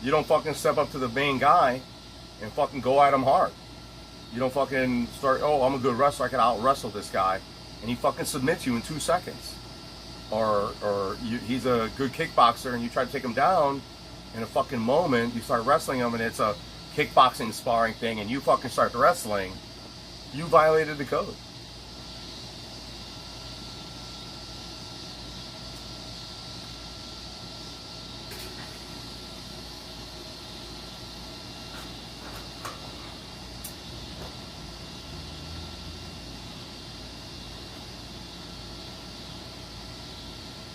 you don't fucking step up to the main guy and fucking go at him hard. You don't fucking start, oh, I'm a good wrestler, I can out-wrestle this guy, and he fucking submits you in 2 seconds. Or he's a good kickboxer and you try to take him down in a fucking moment, you start wrestling him and it's a kickboxing sparring thing and you fucking start wrestling, you violated the code.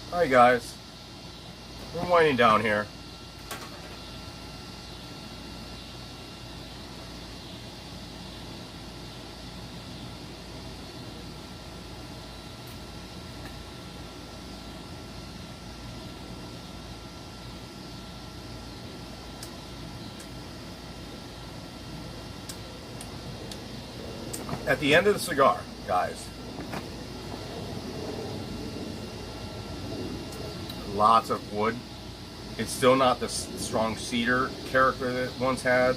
Alright guys, we're winding down here. At the end of the cigar, guys, lots of wood. It's still not the strong cedar character that it once had.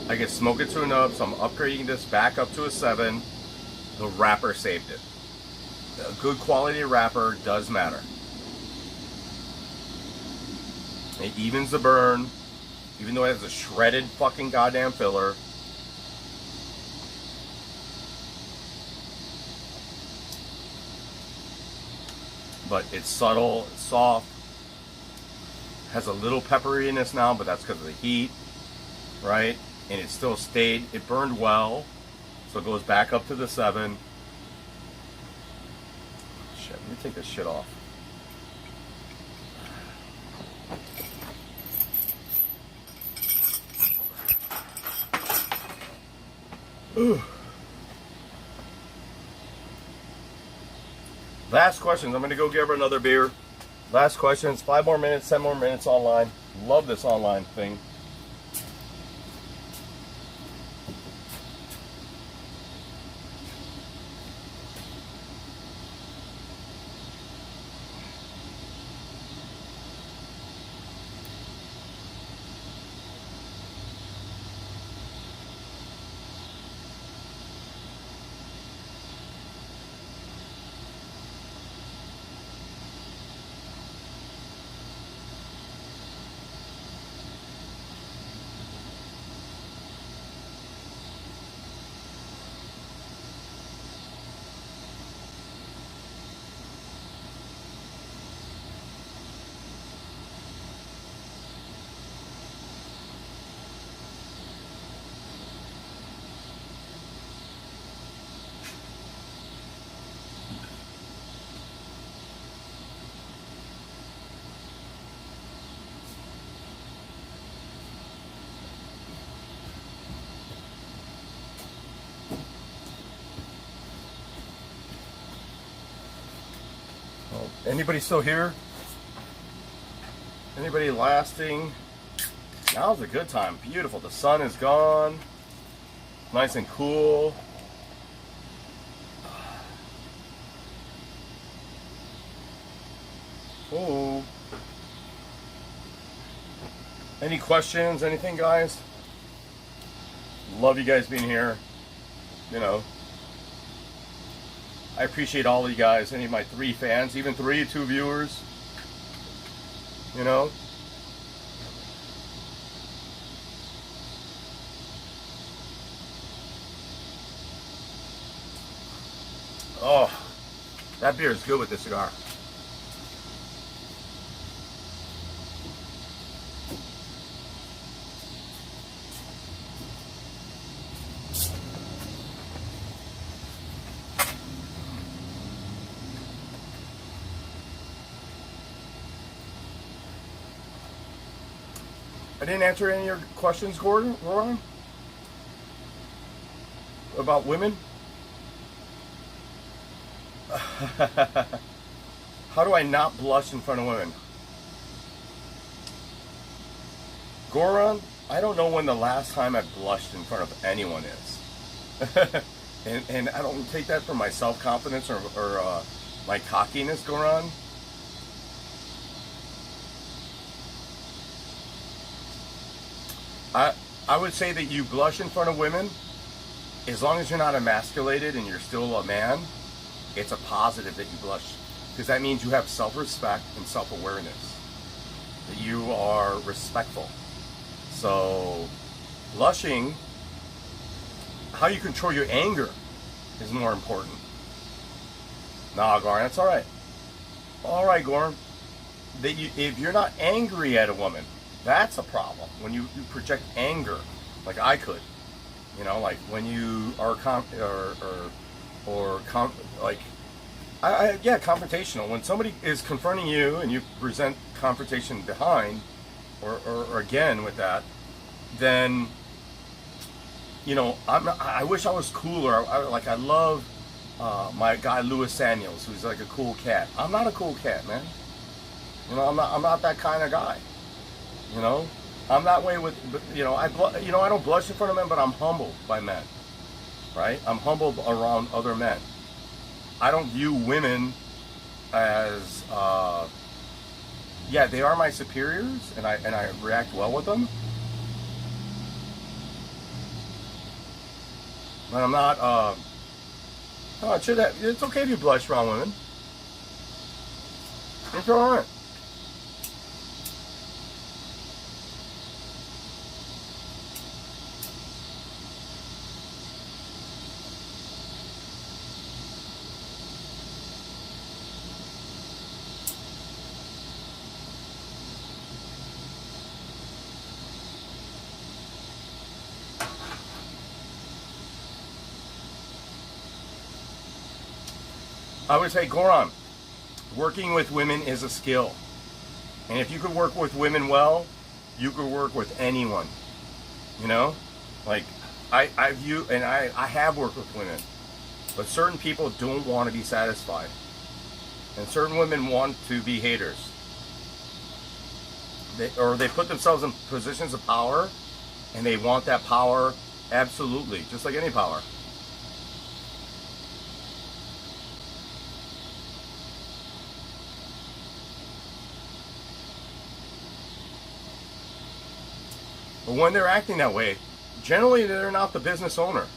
I can smoke it to a nub, so I'm upgrading this back up to a 7. The wrapper saved it. A good quality wrapper does matter. It evens the burn, even though it has a shredded fucking goddamn filler. But it's subtle, it's soft, has a little pepperiness now, but that's because of the heat, right? And it still stayed, it burned well, so it goes back up to the 7. Shit, let me take this shit off. Ooh. Last questions. I'm going to go get her another beer. Last questions. 5 more minutes, 10 more minutes online. Love this online thing. Anybody still here? Anybody lasting? Now's a good time. Beautiful. The sun is gone. Nice and cool. Oh. Any questions? Anything, guys? Love you guys being here. You know, I appreciate all of you guys. Any of my 3 fans, even 2 viewers. You know. Oh, that beer is good with this cigar. I didn't answer any of your questions, Gordon, Ron, about women. How do I not blush in front of women? Goran, I don't know when the last time I blushed in front of anyone is. and I don't take that from my self-confidence or my cockiness, Goran. I would say that you blush in front of women as long as you're not emasculated and you're still a man. It's a positive that you blush, because that means you have self-respect and self-awareness, that you are respectful. So blushing, how you control your anger is more important. Nah, Goran, that's all right. All right, Goran. If you're not angry at a woman, that's a problem. When you project anger, like I could, you know, like when you are confrontational. When somebody is confronting you and you present confrontation behind, or again with that, then, you know, I wish I was cooler. I love my guy Louis Samuels, who's like a cool cat. I'm not a cool cat, man. You know, I'm not that kind of guy. You know, I'm that way with, you know, I don't blush in front of men, but I'm humbled by men, right? I'm humbled around other men. I don't view women as, they are my superiors, and I react well with them. But I'm not, it's okay if you blush around women. It's all right. I would say, Goran, working with women is a skill. And if you could work with women well, you could work with anyone. You know? Like, I have worked with women. But certain people don't want to be satisfied. And certain women want to be haters. They put themselves in positions of power, and they want that power absolutely, just like any power. But when they're acting that way, generally they're not the business owner.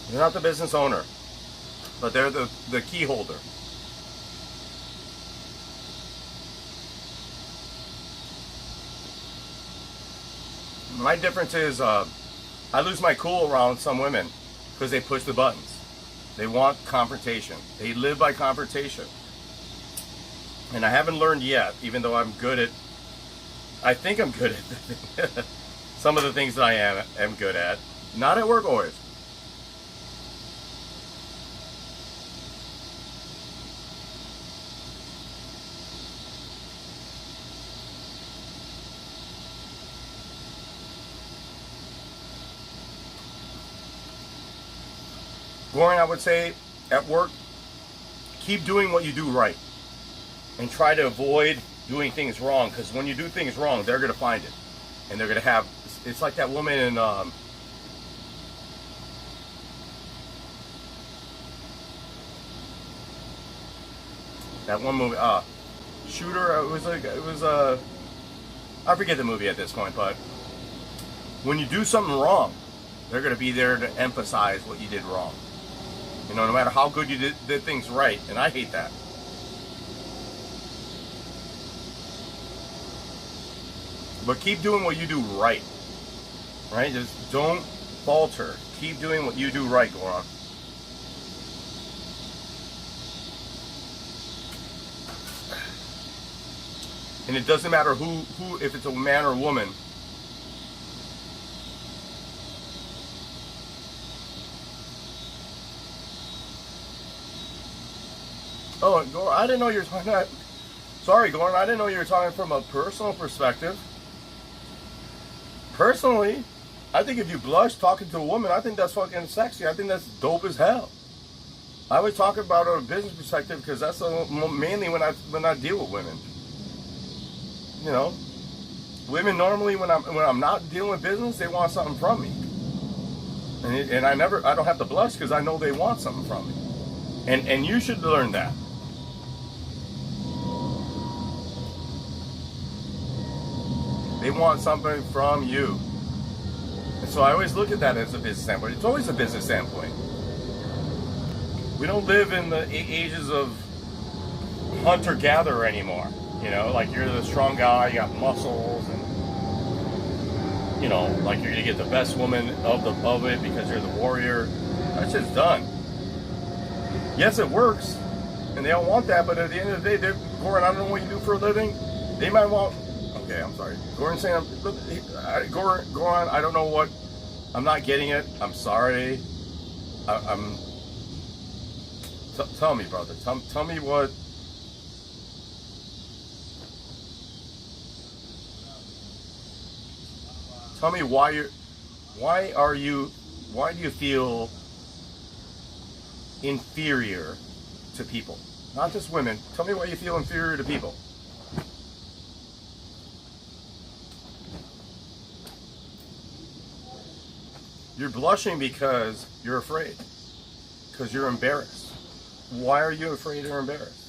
They're not the business owner, but they're the key holder. My difference is I lose my cool around some women because they push the buttons. They want confrontation. They live by confrontation. And I haven't learned yet, even though I think I'm good at some of the things that I am good at. Not at work always. Goran, I would say at work, keep doing what you do right. And try to avoid doing things wrong, because when you do things wrong, they're going to find it. And they're going to have, it's like that woman in, that one movie, Shooter, I forget the movie at this point, but when you do something wrong, they're going to be there to emphasize what you did wrong. You know, no matter how good you did things right, and I hate that. But keep doing what you do right. Right? Just don't falter. Keep doing what you do right, Goran. And it doesn't matter who if it's a man or a woman. Oh, Goran, I didn't know you were talking about... Sorry, Goran, I didn't know you were talking from a personal perspective. Personally, I think if you blush talking to a woman, I think that's fucking sexy. I think that's dope as hell. I would talk about it on a business perspective because that's mainly when I deal with women. You know, women normally when I'm not dealing with business, they want something from me, and I don't have to blush because I know they want something from me, and you should learn that. They want something from you. And so I always look at that as a business standpoint. It's always a business standpoint. We don't live in the ages of hunter-gatherer anymore. You know, like you're the strong guy, you got muscles, and you know, like you're gonna get the best woman of it because you're the warrior. That shit's done. Yes, it works, and they all want that. But at the end of the day, Goran, I don't know what you do for a living. They might want. Okay, I'm sorry. Goran saying, Goran, I don't know what, I'm not getting it. I'm sorry. Tell me, brother. Tell me what. Tell me why do you feel inferior to people? Not just women. Tell me why you feel inferior to people. You're blushing because you're afraid. Because you're embarrassed. Why are you afraid or embarrassed?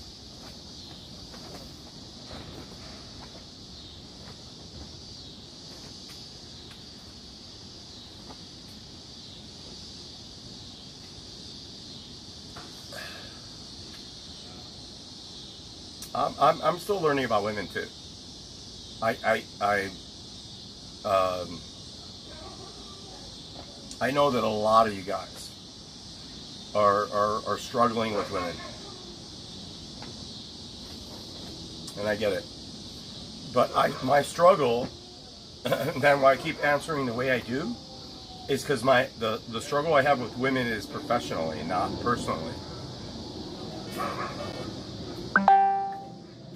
I'm still learning about women too. I know that a lot of you guys are struggling with women, and I get it. But my struggle, and then why I keep answering the way I do, is because the struggle I have with women is professionally, not personally.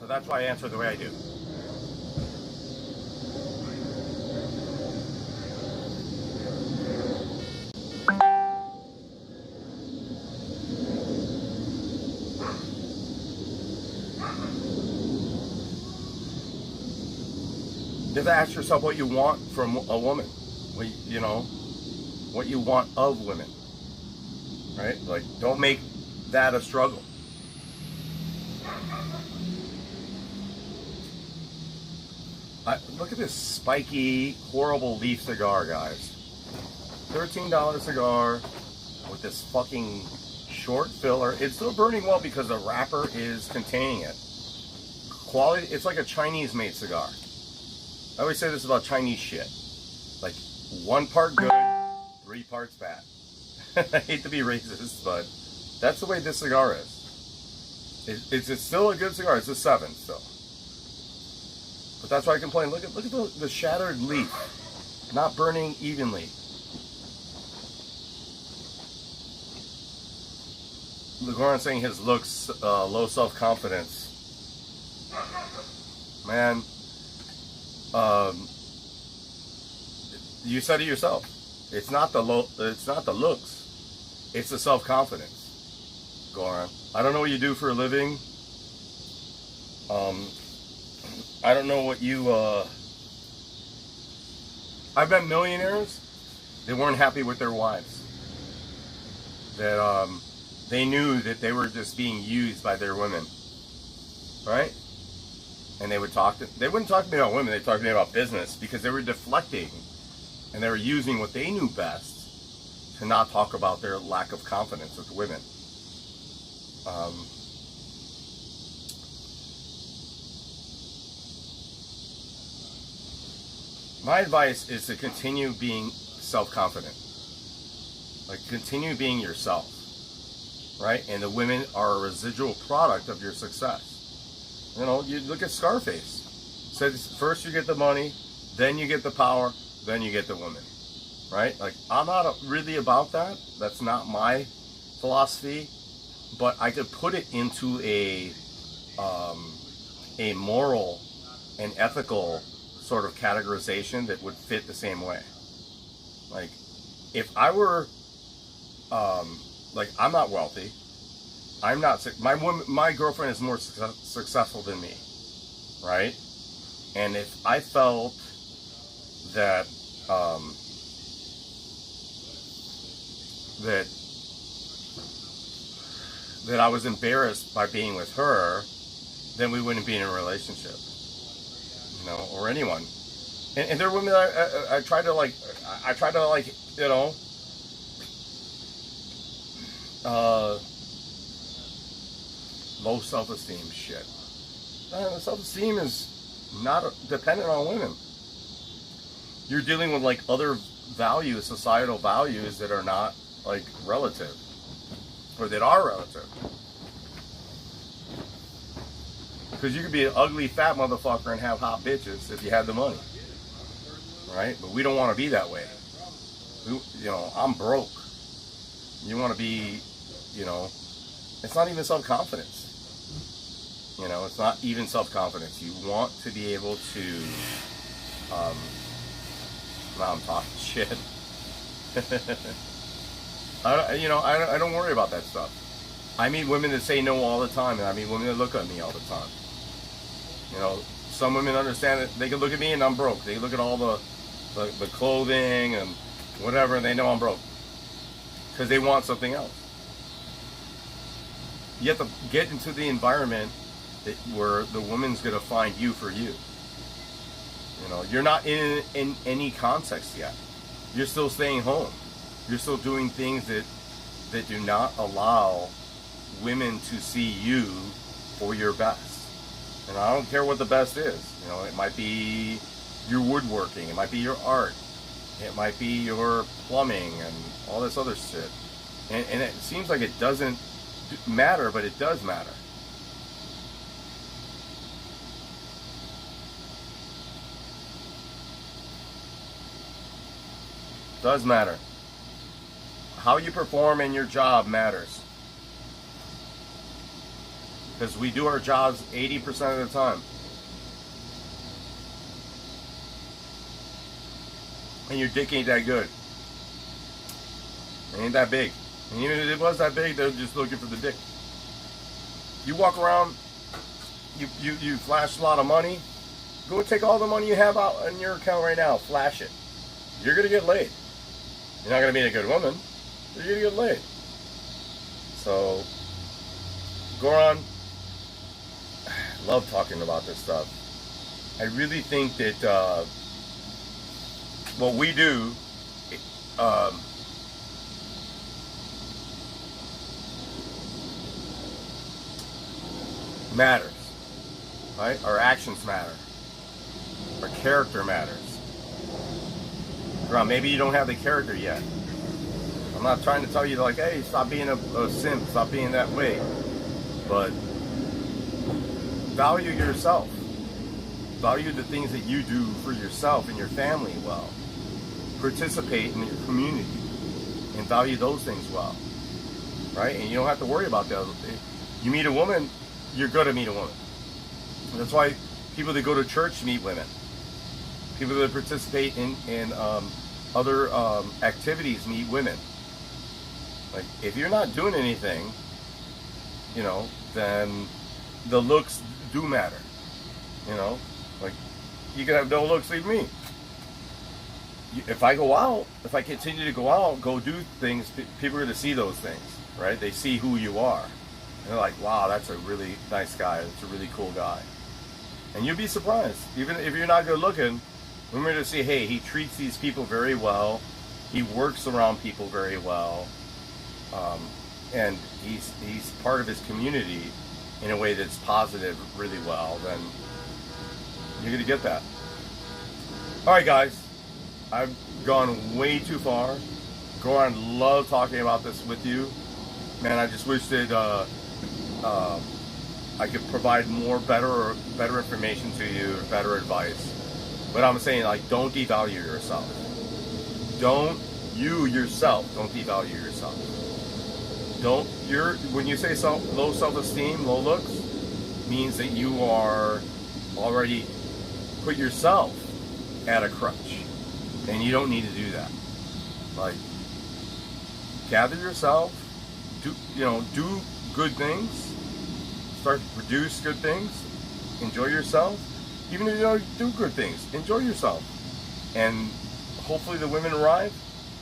So that's why I answer the way I do. You have to ask yourself what you want from a woman. What you want of women. Right? Like, don't make that a struggle. Look at this spiky, horrible leaf cigar, guys. $13 cigar with this fucking short filler. It's still burning well because the wrapper is containing it. Quality, it's like a Chinese-made cigar. I always say this about Chinese shit. Like, 1 part good, 3 parts bad. I hate to be racist, but that's the way this cigar is. It's still a good cigar. It's a 7 still. But that's why I complain. Look at the shattered leaf, not burning evenly. Goran saying his looks, low self-confidence. Man, you said it yourself. It's not the looks. It's the self-confidence, Goran. I don't know what you do for a living. I don't know what you, I've met millionaires that weren't happy with their wives. That, they knew that they were just being used by their women. Right? And they wouldn't talk to me about women, they'd talk to me about business, because they were deflecting and they were using what they knew best to not talk about their lack of confidence with women. My advice is to continue being self-confident. Like, continue being yourself, right? And the women are a residual product of your success. You know, you look at Scarface. Says first you get the money, then you get the power, then you get the woman, right? Like, I'm not really about that. That's not my philosophy, but I could put it into a moral and ethical sort of categorization that would fit the same way. Like, if I were, like, I'm not wealthy. I'm not, my girlfriend is more successful than me, right? And if I felt that, that I was embarrassed by being with her, then we wouldn't be in a relationship, you know, or anyone. And there are women that I try to like, you know, low self-esteem shit. Self-esteem is not dependent on women. You're dealing with like other values, societal values that are not like relative, or that are relative. Because you could be an ugly fat motherfucker and have hot bitches if you had the money, right? But we don't want to be that way. You know, I'm broke. You want to be, you know, it's not even self-confidence. You know, it's not even self-confidence. You want to be able to, now I'm talking shit. I don't worry about that stuff. I meet women that say no all the time, and I meet women that look at me all the time. You know, some women understand that they can look at me and I'm broke. They look at all the clothing and whatever, and they know I'm broke. Because they want something else. You have to get into the environment where the woman's going to find you for you. You know, you're not in any context yet. You're still staying home. You're still doing things that do not allow women to see you for your best. And I don't care what the best is. You know, it might be your woodworking. It might be your art. It might be your plumbing and all this other shit. And it seems like it doesn't matter, but it does matter. Does matter. How you perform in your job matters. Because we do our jobs 80% of the time. And your dick ain't that good. It ain't that big. And even if it was that big, they're just looking for the dick. You walk around, you flash a lot of money. Go take all the money you have out in your account right now. Flash it. You're going to get laid. You're not going to be a good woman, but you're going to get laid. So, Goran, I love talking about this stuff. I really think that what we do matters, right? Our actions matter. Our character matters. Maybe you don't have the character yet. I'm not trying to tell you like, hey, stop being a simp, stop being that way. But value yourself. Value the things that you do for yourself and your family well. Participate in your community and value those things well. right? And you don't have to worry about that. You meet a woman, you're going to meet a woman. That's why people that go to church meet women. People that participate in other activities meet women. Like, if you're not doing anything, you know, then the looks do matter. You know, like, you can have no looks like me. If I go out, if I continue to go out, go do things, people are going to see those things, right? They see who you are. And they're like, wow, that's a really nice guy. That's a really cool guy. And you'll be surprised. Even if you're not good looking, we're going to see, hey, he treats these people very well. He works around people very well. And he's part of his community in a way that's positive really well, then you're going to get that. All right, guys. I've gone way too far. Goran loved talking about this with you. Man, I just wish that I could provide better information to you, better advice. But I'm saying, like, don't devalue yourself. You yourself, don't devalue yourself. When you say low self-esteem, low looks, means that you are already put yourself at a crutch. And you don't need to do that. Like, gather yourself, do good things, start to produce good things, enjoy yourself. Even if you don't do good things, enjoy yourself. And hopefully the women arrive.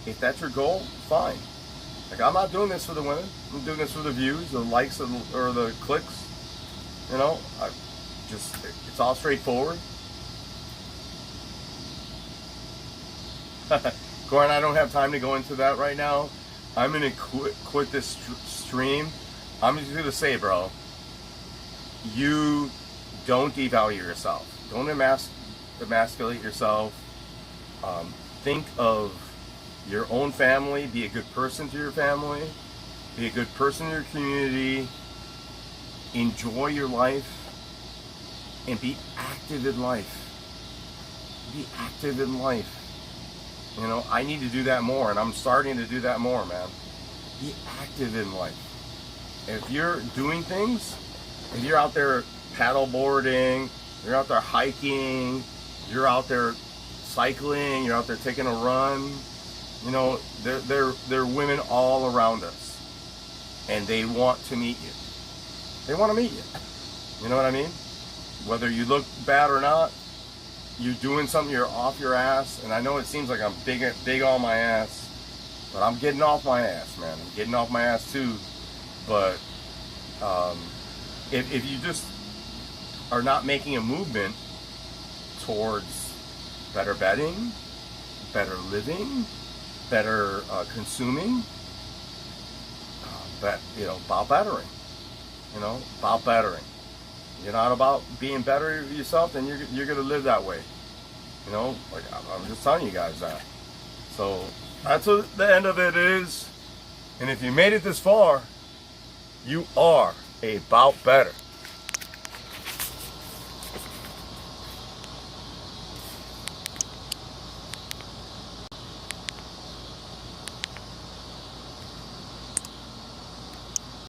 If that's your goal, fine. Like, I'm not doing this for the women. I'm doing this for the views, the likes, or the clicks. You know, it's all straightforward. Goran, I don't have time to go into that right now. I'm going to quit this stream. I'm just going to say, bro, you don't devalue yourself. Don't emasculate yourself. Think of your own family. Be a good person to your family. Be a good person in your community. Enjoy your life. And be active in life. Be active in life. You know, I need to do that more, and I'm starting to do that more, man. Be active in life. If you're doing things, if you're out there paddle boarding, you're out there hiking, you're out there cycling, you're out there taking a run, you know, there are women all around us, and they want to meet you. They want to meet you. You know what I mean? Whether you look bad or not, you're doing something, you're off your ass, and I know it seems like I'm big on my ass, but I'm getting off my ass, man. I'm getting off my ass too. But if you just are not making a movement towards better betting, better living, better consuming, about bettering. You know, about bettering. You're not about being better yourself, then you're going to live that way. You know, like, I'm just telling you guys that. So that's what the end of it is. And if you made it this far, you are about better.